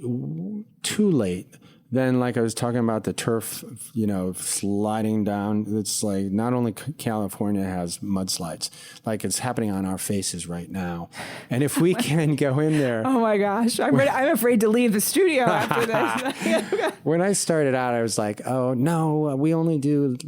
too late, then like I was talking about the turf, sliding down. It's like not only California has mudslides, like it's happening on our faces right now. And if we can go in there. Oh my gosh. I'm afraid to leave the studio after this. When I started out, I was like, oh no, we only do,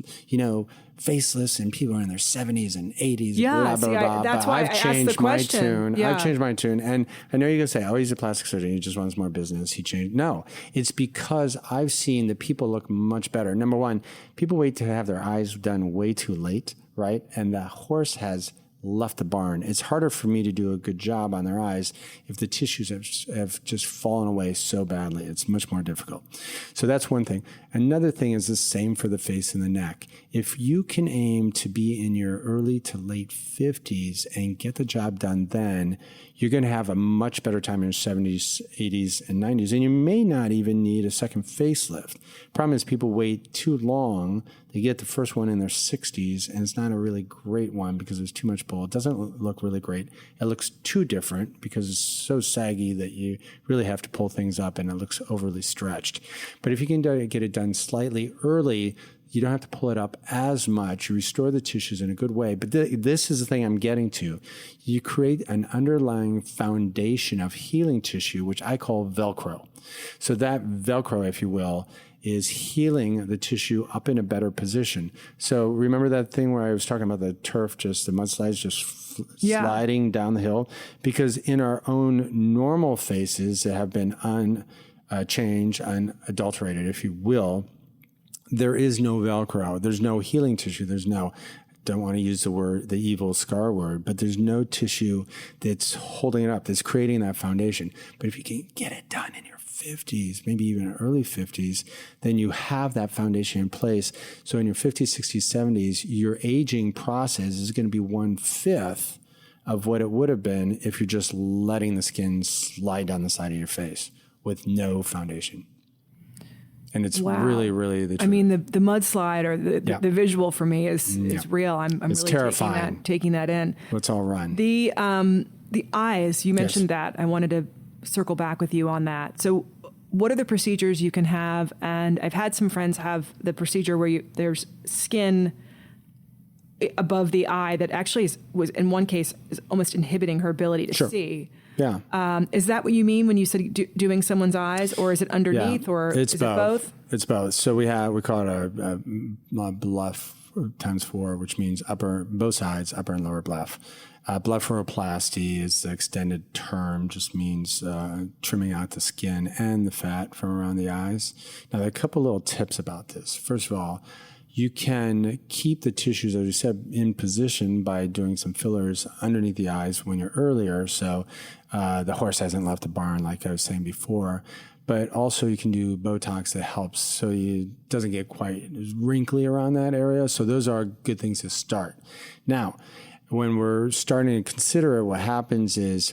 faceless and people are in their 70s and 80s. Yeah, blah, blah, blah. That's why I've changed my tune. Yeah. I've changed my tune. And I know you're going to say, oh, he's a plastic surgeon. He just wants more business. He changed. No, it's because I've seen that people look much better. Number one, people wait to have their eyes done way too late, right? And the horse has left the barn. It's harder for me to do a good job on their eyes if the tissues have just fallen away so badly. It's much more difficult. So that's one thing. Another thing is the same for the face and the neck. If you can aim to be in your early to late 50s and get the job done then, you're going to have a much better time in your 70s, 80s, and 90s. And you may not even need a second facelift. Problem is people wait too long. They get the first one in their 60s, and it's not a really great one because there's too much pull. It doesn't look really great. It looks too different because it's so saggy that you really have to pull things up, and it looks overly stretched. But if you can get it done slightly early, you don't have to pull it up as much. You restore the tissues in a good way. But this is the thing I'm getting to. You create an underlying foundation of healing tissue, which I call Velcro. So that Velcro, if you will, is healing the tissue up in a better position. So remember that thing where I was talking about the turf, the mudslides sliding down the hill? Because in our own normal faces that have been unchanged, unadulterated, if you will, there is no Velcro. There's no healing tissue. There's no, don't want to use the evil scar word, but there's no tissue that's holding it up, that's creating that foundation. But if you can get it done in your 50s, maybe even early 50s, then you have that foundation in place. So in your 50s, 60s, 70s, your aging process is going to be 1/5 of what it would have been if you're just letting the skin slide down the side of your face with no foundation. And it's really, really the truth. I mean, the mudslide or the visual for me is real. I'm it's really terrifying. taking that in. Let's all run. The eyes, you mentioned that. I wanted to circle back with you on that. So what are the procedures you can have? And I've had some friends have the procedure where there's skin above the eye that actually was in one case is almost inhibiting her ability to see. Yeah. Is that what you mean when you said doing someone's eyes, or is it underneath, or is it both? It's both. So we call it a bluff ×4, which means both sides, upper and lower bluff. Blepharoplasty is the extended term, just means trimming out the skin and the fat from around the eyes. Now, there are a couple little tips about this. First of all, you can keep the tissues, as you said, in position by doing some fillers underneath the eyes when you're earlier. So the horse hasn't left the barn, like I was saying before. But also you can do Botox that helps so it doesn't get quite wrinkly around that area. So those are good things to start. Now, when we're starting to consider it, what happens is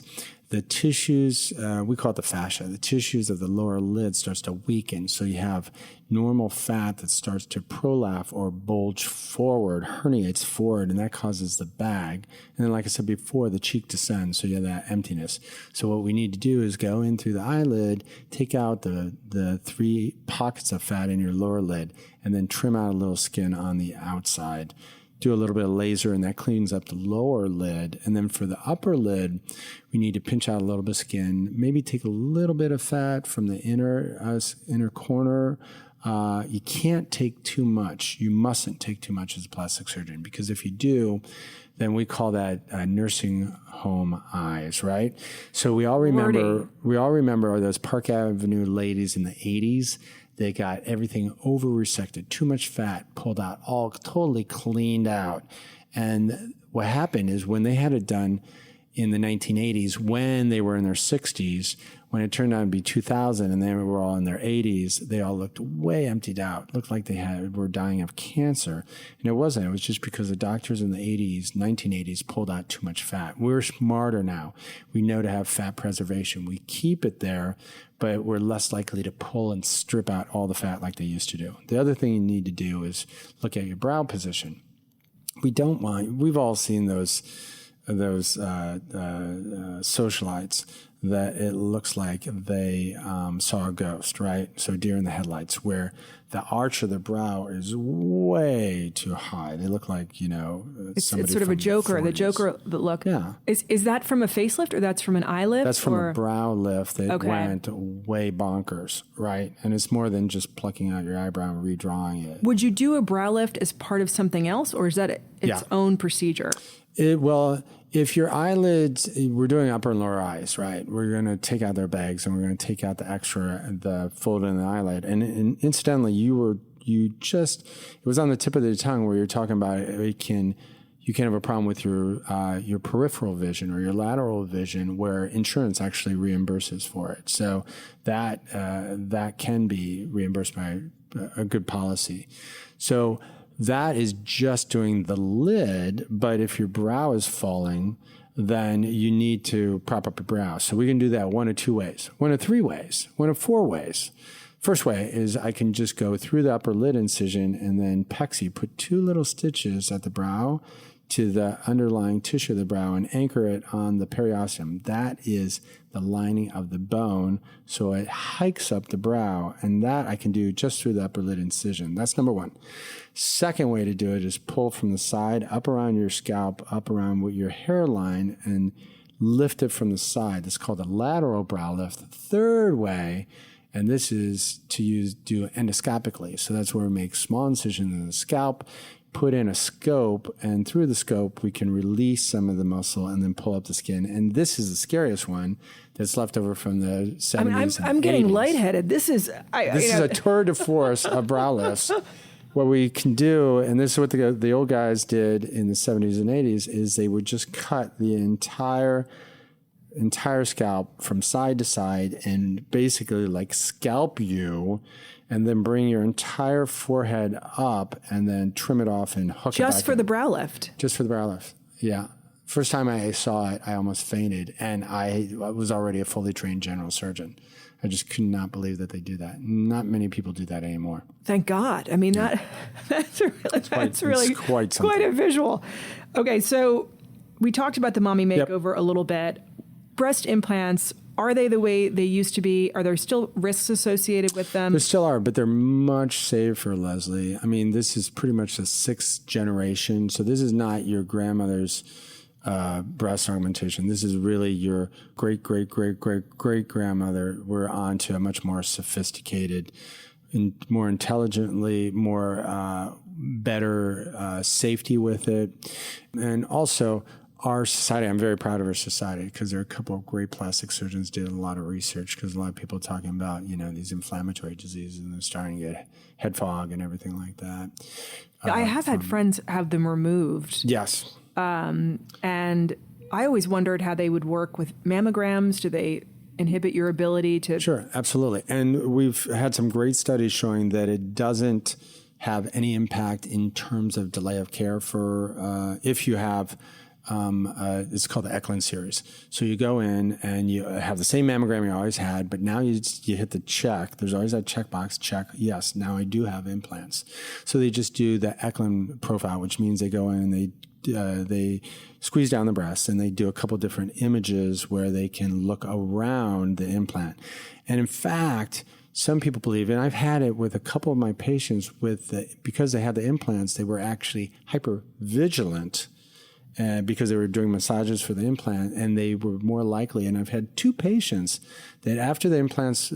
the tissues, we call it the fascia, the tissues of the lower lid starts to weaken. So you have normal fat that starts to prolapse or bulge forward, herniates forward, and that causes the bag. And then, like I said before, the cheek descends, so you have that emptiness. So what we need to do is go in through the eyelid, take out the 3 pockets of fat in your lower lid, and then trim out a little skin on the outside. Do a little bit of laser, and that cleans up the lower lid. And then for the upper lid, we need to pinch out a little bit of skin, maybe take a little bit of fat from the inner corner. You can't take too much. You mustn't take too much as a plastic surgeon, because if you do, then we call that nursing home eyes, right? So we all remember those Park Avenue ladies in the 80s. They got everything over resected, too much fat pulled out, all totally cleaned out. And what happened is when they had it done in the 1980s when they were in their 60s. When it turned out to be 2000 and they were all in their 80s, they all looked way emptied out. Looked like they were dying of cancer. And it wasn't. It was just because the doctors in the 1980s pulled out too much fat. We're smarter now. We know to have fat preservation. We keep it there, but we're less likely to pull and strip out all the fat like they used to do. The other thing you need to do is look at your brow position. We've all seen those socialites that it looks like they saw a ghost, right? So deer in the headlights, where the arch of the brow is way too high. They look like, it's sort of a Joker, the Joker look. Yeah. Is that from a facelift or that's from an eye lift? That's from a brow lift that went way bonkers, right? And it's more than just plucking out your eyebrow and redrawing it. Would you do a brow lift as part of something else, or is that its own procedure? If your eyelids, we're doing upper and lower eyes, right? We're going to take out their bags and we're going to take out the fold in the eyelid. And incidentally, it was on the tip of the tongue where you're talking about you can have a problem with your peripheral vision or your lateral vision where insurance actually reimburses for it. So that can be reimbursed by a good policy. So that is just doing the lid, but if your brow is falling, then you need to prop up your brow. So we can do that one of two ways, one of three ways, one of four ways. First way is I can just go through the upper lid incision and then pexy, put 2 little stitches at the brow to the underlying tissue of the brow and anchor it on the periosteum. That is the lining of the bone, so it hikes up the brow, and that I can do just through the upper lid incision. That's number one. Second way to do it is pull from the side, up around your scalp, up around your hairline, and lift it from the side. That's called a lateral brow lift. The third way, and this is to do endoscopically, so that's where we make small incisions in the scalp, put in a scope, and through the scope, we can release some of the muscle and then pull up the skin. And this is the scariest one that's left over from the 70s. I'm getting lightheaded. This is a tour de force of brow lifts. What we can do, and this is what the old guys did in the 70s and 80s, is they would just cut the entire scalp from side to side and basically like scalp you, and then bring your entire forehead up and then trim it off and hook it back. Just for the brow lift? Just for the brow lift, yeah. First time I saw it, I almost fainted, and I was already a fully trained general surgeon. I just could not believe that they do that. Not many people do that anymore. Thank God. I mean, that's really quite a visual. Okay, so we talked about the mommy makeover a little bit. Breast implants, are they the way they used to be? Are there still risks associated with them? There still are, but they're much safer, Leslie. I mean, this is pretty much the 6th generation. So this is not your grandmother's breast augmentation. This is really your great-great-great-great-great-grandmother. We're on to a much more sophisticated, more intelligently, more better safety with it. And also, our society, I'm very proud of our society because there are a couple of great plastic surgeons did a lot of research because a lot of people are talking about, these inflammatory diseases and they're starting to get head fog and everything like that. I have had friends have them removed. Yes. And I always wondered how they would work with mammograms. Do they inhibit your ability to? Sure, absolutely. And we've had some great studies showing that it doesn't have any impact in terms of delay of care for if you have it's called the Eklund series. So you go in and you have the same mammogram you always had, but now you hit the check. There's always that checkbox, check, yes, now I do have implants. So they just do the Eklund profile, which means they go in and they squeeze down the breast and they do a couple different images where they can look around the implant. And in fact, some people believe, and I've had it with a couple of my patients because they had the implants, they were actually hypervigilant because they were doing massages for the implant, and they were more likely. And I've had 2 patients that after the implants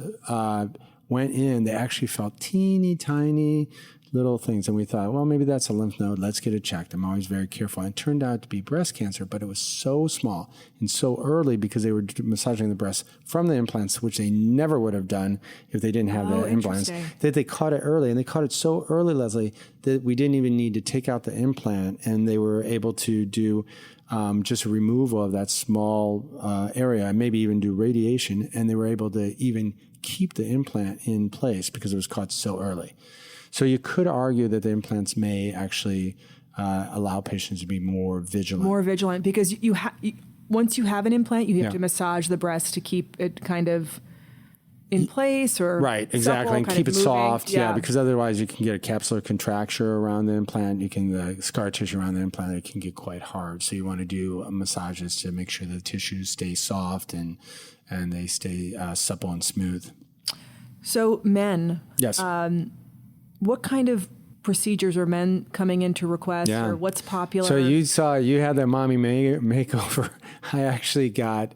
went in, they actually felt teeny tiny little things. And we thought, well, maybe that's a lymph node. Let's get it checked. I'm always very careful. And it turned out to be breast cancer, but it was so small and so early because they were massaging the breast from the implants, which they never would have done if they didn't have the implants, that they caught it early. And they caught it so early, Leslie, that we didn't even need to take out the implant. And they were able to do just a removal of that small area and maybe even do radiation. And they were able to even keep the implant in place because it was caught so early. So you could argue that the implants may actually allow patients to be more vigilant. More vigilant because once you have an implant, you have to massage the breast to keep it kind of in place or right, exactly, and keep it moving. soft. Yeah, because otherwise you can get a capsular contracture around the implant. You can the scar tissue around the implant. It can get quite hard. So you want to do massages to make sure the tissues stay soft and they stay supple and smooth. So men, yes. What kind of procedures are men coming in to request or what's popular? So you had the mommy makeover. I actually got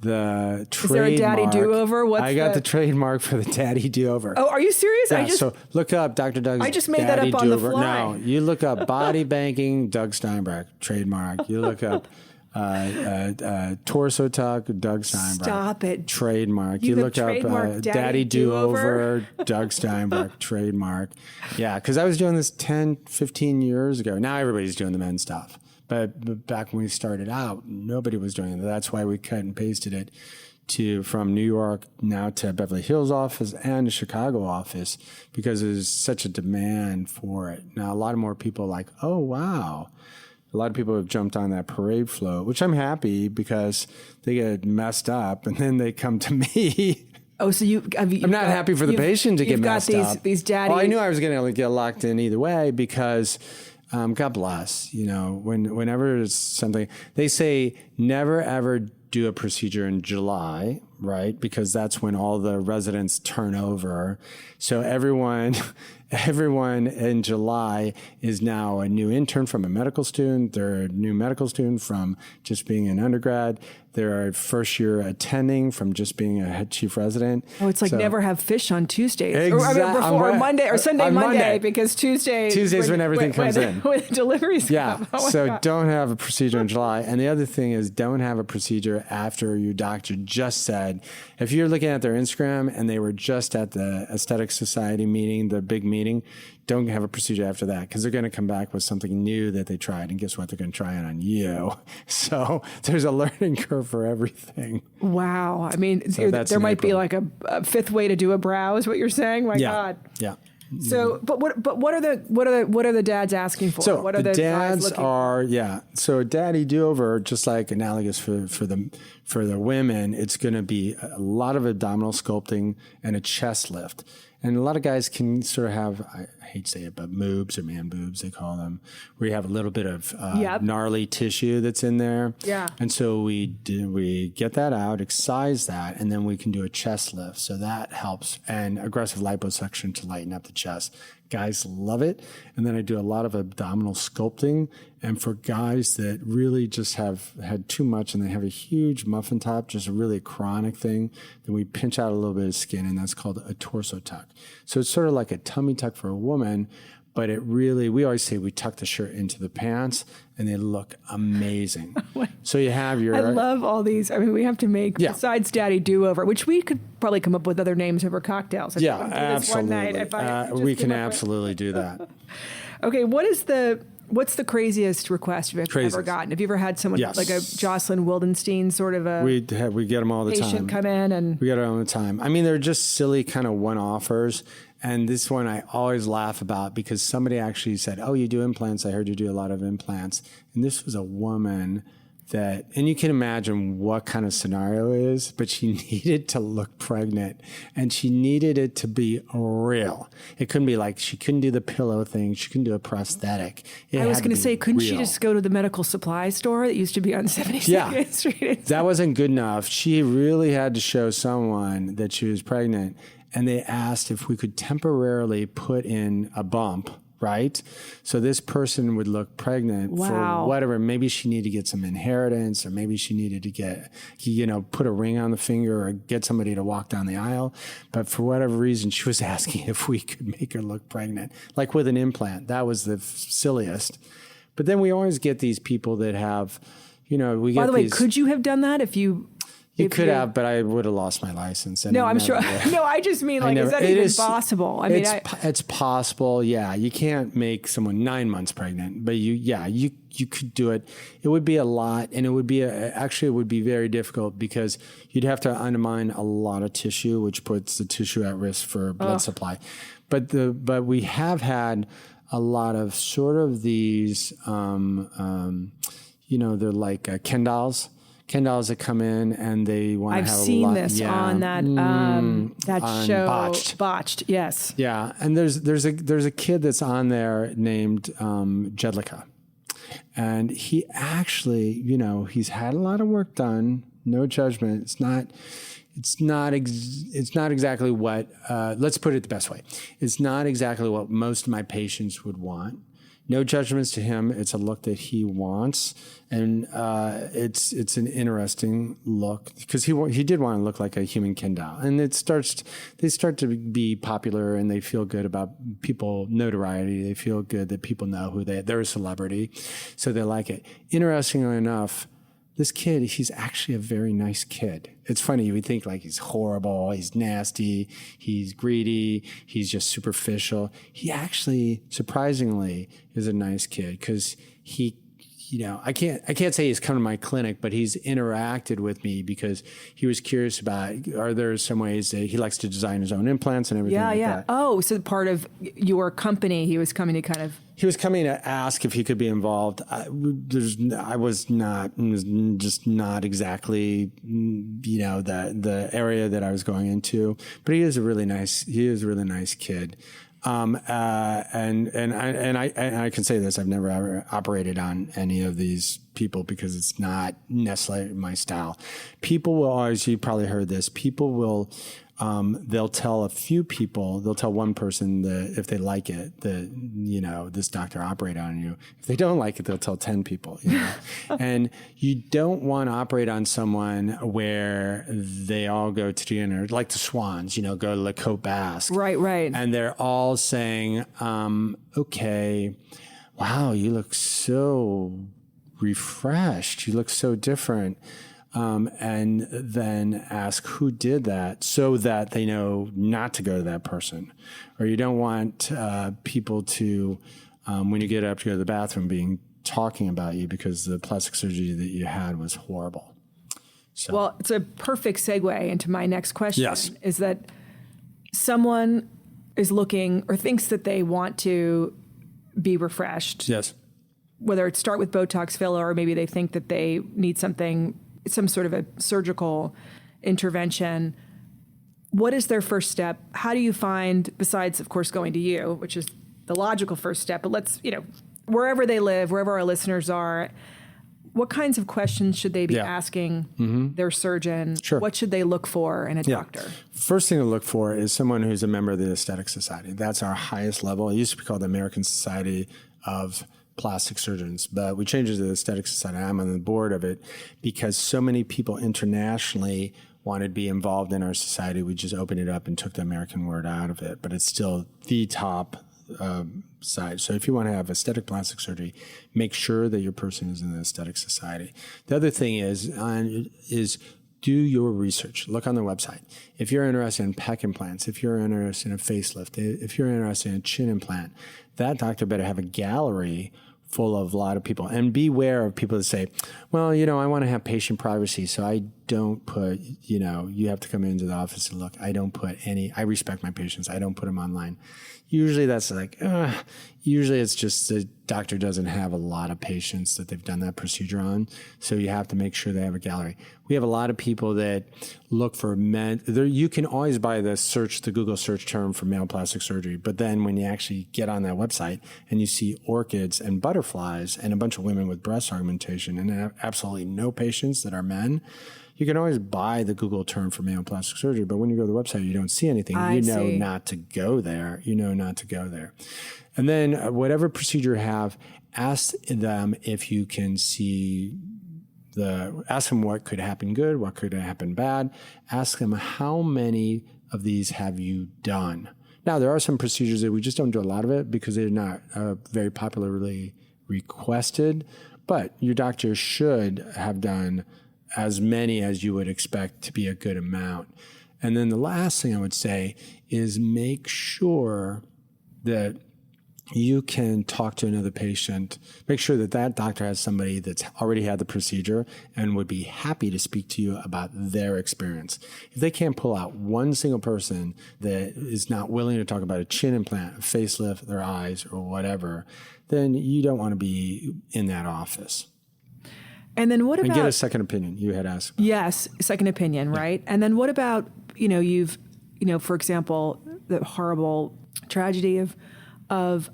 the trademark. Is there a daddy do-over? I got the trademark for the daddy do-over. Oh, are you serious? Yeah, so look up Dr. Doug's I just made that up on the fly. No, you look up body banking, Doug Steinbrech, trademark. You look up torso tuck, Doug Steinbrech. Stop it. Trademark. You look up Daddy Do-Over, Doug Steinbrech, trademark. Yeah, because I was doing this 10, 15 years ago. Now everybody's doing the men's stuff. But back when we started out, nobody was doing it. That's why we cut and pasted it from New York now to Beverly Hills office and the Chicago office because there's such a demand for it. Now, a lot of more people are like, oh, wow. A lot of people have jumped on that parade float, which I'm happy because they get messed up and then they come to me. Oh, so I'm not happy for the patient to get messed up. You've got these daddies. Well, I knew I was going to get locked in either way because God bless, whenever it's something, they say never ever do a procedure in July, right? Because that's when all the residents turn over. So everyone in July is now a new intern from a medical student. They're a new medical student from just being an undergrad. They're a first year attending from just being a head chief resident. Oh, it's like never have fish on Tuesdays. Exactly. Or Monday or Sunday, Monday, because Tuesdays when everything comes in. When deliveries come. So don't have a procedure in July. And the other thing is don't have a procedure after your doctor just said, if you're looking at their Instagram and they were just at the Aesthetic Society meeting, the big meeting, don't have a procedure after that because they're going to come back with something new that they tried. And guess what? They're going to try it on you. So there's a learning curve for everything. Wow. I mean, there might be like a fifth way to do a brow is what you're saying? My God. Yeah. So, but what are the dads asking for? So what are the dads guys looking for? So a daddy do-over, just like analogous for the women, it's going to be a lot of abdominal sculpting and a chest lift. And a lot of guys can sort of have, I hate to say it, but moobs or man boobs, they call them, where you have a little bit of gnarly tissue that's in there. Yeah. And so we get that out, excise that, and then we can do a chest lift. So that helps. And aggressive liposuction to lighten up the chest. Guys love it. And then I do a lot of abdominal sculpting. And for guys that really just have had too much and they have a huge muffin top, just a really chronic thing, then we pinch out a little bit of skin, and that's called a torso tuck. So it's sort of like a tummy tuck for a woman, but we always say we tuck the shirt into the pants and they look amazing. So you have I love all these. I mean, we have to make, besides Daddy Do-Over, which we could probably come up with other names over cocktails. Absolutely. We can absolutely do that. Okay, what's the craziest request you've ever gotten? Have you ever had someone like a Jocelyn Wildenstein sort of a we get them all the time. Patient come in and we get them all the time. I mean, they're just silly kind of one-offers. And this one I always laugh about because somebody actually said, "Oh, you do implants? I heard you do a lot of implants." And this was a woman and you can imagine what kind of scenario it is, but she needed to look pregnant and she needed it to be real. It couldn't be like she couldn't do the pillow thing. She couldn't do a prosthetic. I was going to say, couldn't she just go to the medical supply store that used to be on 72nd Street? That wasn't good enough. She really had to show someone that she was pregnant. And they asked if we could temporarily put in a bump right? So this person would look pregnant for whatever. Maybe she needed to get some inheritance, or maybe she needed to get, put a ring on the finger or get somebody to walk down the aisle. But for whatever reason, she was asking if we could make her look pregnant, like with an implant. That was the silliest. But then we always get these people that have, we get By the way, could you have done that if you... You could have, but I would have lost my license. And no, I'm sure. No, I just mean, is that even possible? I mean, it's possible. Yeah, you can't make someone 9 months pregnant, but you could do it. It would be a lot, and it would be very difficult because you'd have to undermine a lot of tissue, which puts the tissue at risk for blood supply. But we have had a lot of sort of these, they're like Ken dolls. Ken dolls that come in and they want to have a lot. I've seen this on that show, Botched. Yes. Yeah, and there's a kid that's on there named Jedlicka, and he actually, he's had a lot of work done. No judgment. It's not exactly what. Let's put it the best way. It's not exactly what most of my patients would want. No judgments to him. It's a look that he wants, and it's an interesting look because he did want to look like a human Ken doll, and they start to be popular, and they feel good about people notoriety. They feel good that people know they're a celebrity, so they like it. Interestingly enough, this kid, he's actually a very nice kid. It's funny, you would think like he's horrible, he's nasty, he's greedy, he's just superficial. He actually, surprisingly, is a nice kid because he, I can't say he's come to my clinic, but he's interacted with me because he was curious about, are there some ways that he likes to design his own implants and everything like that. Oh, so part of your company, he was coming to kind of... He was coming to ask if he could be involved. I was just not exactly, the area that I was going into. But he is a really nice kid. And I can say this: I've never ever operated on any of these people because it's not necessarily my style. People will always, you probably heard this. People will. They'll tell one person that if they like it, that, this doctor operated on you. If they don't like it, they'll tell 10 people, And you don't want to operate on someone where they all go to dinner, like the Swans, go to La Côte Basque. Right. And they're all saying, okay, wow, you look so refreshed. You look so different. And then ask who did that so that they know not to go to that person. Or you don't want people to, when you get up to go to the bathroom, talking about you because the plastic surgery that you had was horrible. So. Well, it's a perfect segue into my next question. Yes. Is that someone is looking or thinks that they want to be refreshed. Yes. Whether it start with Botox filler or maybe they think that they need some sort of a surgical intervention. What is their first step? How do you find, besides, of course, going to you, which is the logical first step, but let's, wherever they live, wherever our listeners are, what kinds of questions should they be asking their surgeon? Sure. What should they look for in a doctor? First thing to look for is someone who's a member of the Aesthetic Society. That's our highest level. It used to be called the American Society of Plastic Surgeons, but we changed it to the Aesthetic Society. I'm on the board of it because so many people internationally wanted to be involved in our society. We just opened it up and took the American word out of it, but it's still the top side. So if you want to have aesthetic plastic surgery, make sure that your person is in the Aesthetic Society. The other thing is do your research. Look on their website. If you're interested in pec implants, if you're interested in a facelift, if you're interested in a chin implant, that doctor better have a gallery full of a lot of people. And beware of people that say, well, I want to have patient privacy, so I don't put, you have to come into the office and look. I respect my patients. I don't put them online. Usually that's usually it's just the doctor doesn't have a lot of patients that they've done that procedure on. So you have to make sure they have a gallery. We have a lot of people that look for men. You can always buy the Google search term for male plastic surgery. But then when you actually get on that website and you see orchids and butterflies and a bunch of women with breast augmentation and absolutely no patients that are men, You can always buy the Google term for Mayo plastic surgery, but when you go to the website, you don't see anything. I see. Not to go there. You know not to go there. And then whatever procedure you have, ask them if you can see ask them what could happen good, what could happen bad. Ask them how many of these have you done. Now, there are some procedures that we just don't do a lot of it because they're not very popularly requested, but your doctor should have done as many as you would expect to be a good amount. And then the last thing I would say is make sure that you can talk to another patient, make sure that that doctor has somebody that's already had the procedure and would be happy to speak to you about their experience. If they can't pull out one single person that is not willing to talk about a chin implant, a facelift, their eyes, or whatever, then you don't want to be in that office. And then what about... And get a second opinion, you had asked about. Yes, second opinion, right? And then what about, for example, the horrible tragedy of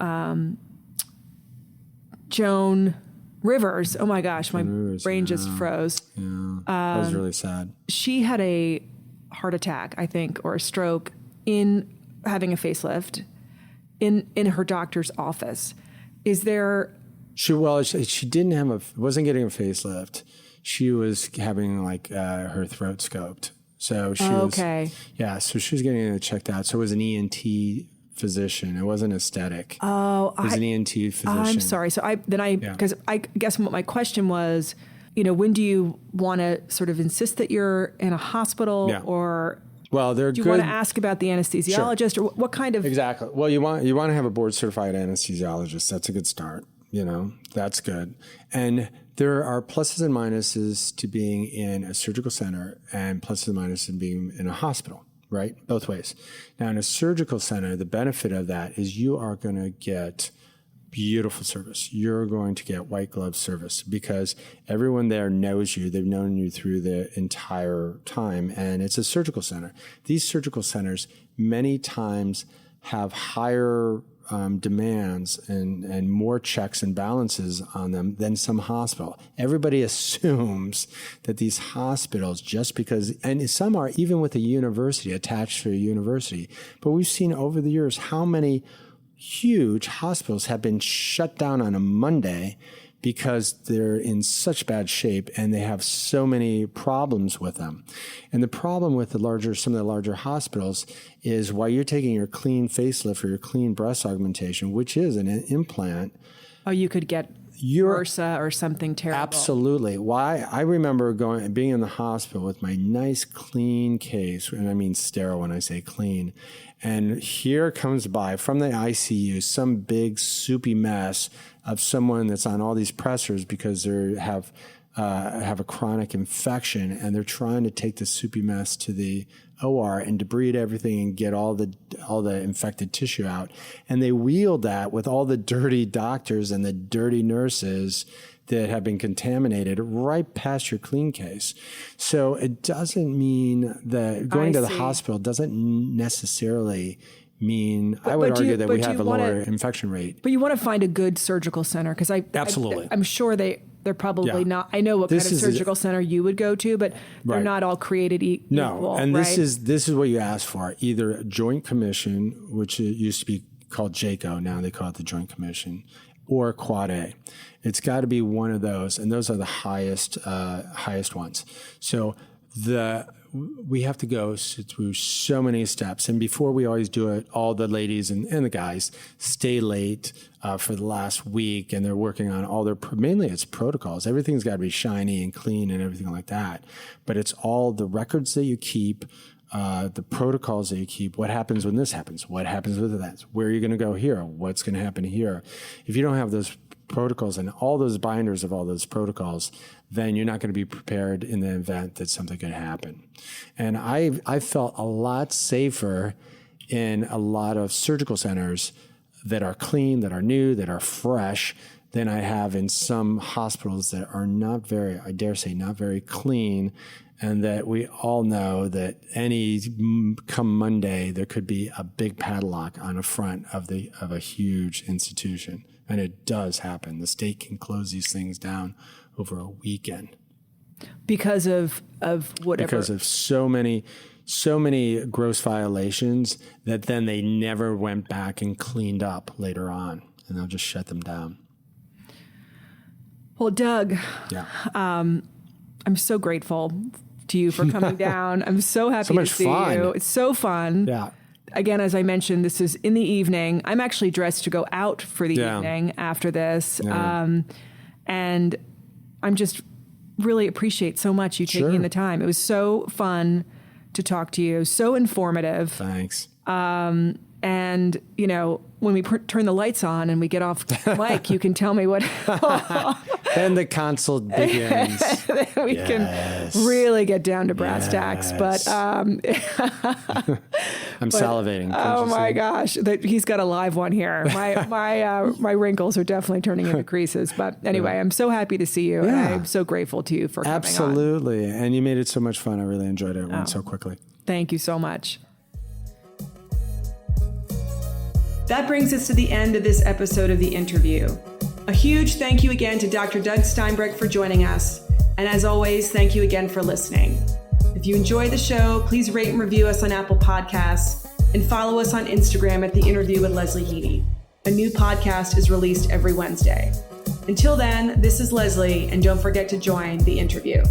Joan Rivers. Oh my gosh, my brain just froze. Yeah, that was really sad. She had a heart attack, I think, or a stroke in having a facelift in her doctor's office. Is there... She wasn't getting a facelift. She was having her throat scoped. So she was... Okay. Yeah, so she was getting it checked out. So it was an ENT physician. It wasn't aesthetic. Oh, it was an ENT physician. I'm sorry. So because I guess what my question was, when do you want to sort of insist that you're in a hospital or do you want to ask about the anesthesiologist or what kind of... Exactly. Well, you want to have a board certified anesthesiologist. That's a good start. That's good. And there are pluses and minuses to being in a surgical center and pluses and minuses to being in a hospital. Right? Both ways. Now, in a surgical center, the benefit of that is you are going to get beautiful service. You're going to get white glove service because everyone there knows you. They've known you through the entire time, and it's a surgical center. These surgical centers many times have higher demands and more checks and balances on them than some hospital. Everybody assumes that these hospitals, just because, and some are even with a university, attached to a university, but we've seen over the years how many huge hospitals have been shut down on a Monday because they're in such bad shape and they have so many problems with them. And the problem with some of the larger hospitals is while you're taking your clean facelift or your clean breast augmentation, which is an implant. Oh, you could get MRSA or something terrible. Absolutely. Why? I remember being in the hospital with my nice clean case, and I mean sterile when I say clean, and here comes by from the ICU some big soupy mess of someone that's on all these pressors because they have a chronic infection, and they're trying to take the soupy mess to the OR and debride everything and get all the infected tissue out. And they wheeled that with all the dirty doctors and the dirty nurses that have been contaminated right past your clean case. So it doesn't mean that going to the hospital doesn't necessarily mean, I would argue that we have a lower infection rate. But you want to find a good surgical center because Absolutely. I'm sure they're probably not. I know what kind of surgical center you would go to, but they're not all created equal. No, and right? this is what you ask for: either a Joint Commission, which it used to be called JACO, now they call it the Joint Commission, or Quad A. It's got to be one of those, and those are the highest ones. So we have to go through so many steps. And before we always do it, all the ladies and the guys stay late for the last week, and they're working on all mainly it's protocols. Everything's got to be shiny and clean and everything like that. But it's all the records that you keep, the protocols that you keep. What happens when this happens? What happens with that? Where are you going to go here? What's going to happen here? If you don't have those protocols and all those binders of all those protocols, then you're not going to be prepared in the event that something could happen. And I felt a lot safer in a lot of surgical centers that are clean, that are new, that are fresh, than I have in some hospitals that are not very, I dare say, not very clean, and that we all know that come Monday, there could be a big padlock on the front of a huge institution. And it does happen. The state can close these things down over a weekend. Because of whatever. Because of so many gross violations that then they never went back and cleaned up later on, and they'll just shut them down. Well, Doug, yeah. I'm so grateful to you for coming down. I'm so happy to see you. It's so fun. Yeah. Again, as I mentioned, this is in the evening. I'm actually dressed to go out for the evening after this. Yeah. And I'm just really appreciate so much you taking the time. It was so fun to talk to you. So informative. Thanks. And, you know, when we turn the lights on and we get off mic, you can tell me what... Then the consult begins. We can really get down to brass tacks. But I'm salivating. Oh my gosh, he's got a live one here. My wrinkles are definitely turning into creases. But anyway, I'm so happy to see you. And I'm so grateful to you for coming on. Absolutely. And you made it so much fun. I really enjoyed it. It went so quickly. Thank you so much. That brings us to the end of this episode of The Interview. A huge thank you again to Dr. Doug Steinbrech for joining us. And as always, thank you again for listening. If you enjoy the show, please rate and review us on Apple Podcasts and follow us on Instagram at The Interview with Leslie Heaney. A new podcast is released every Wednesday. Until then, this is Leslie, and don't forget to join The Interview.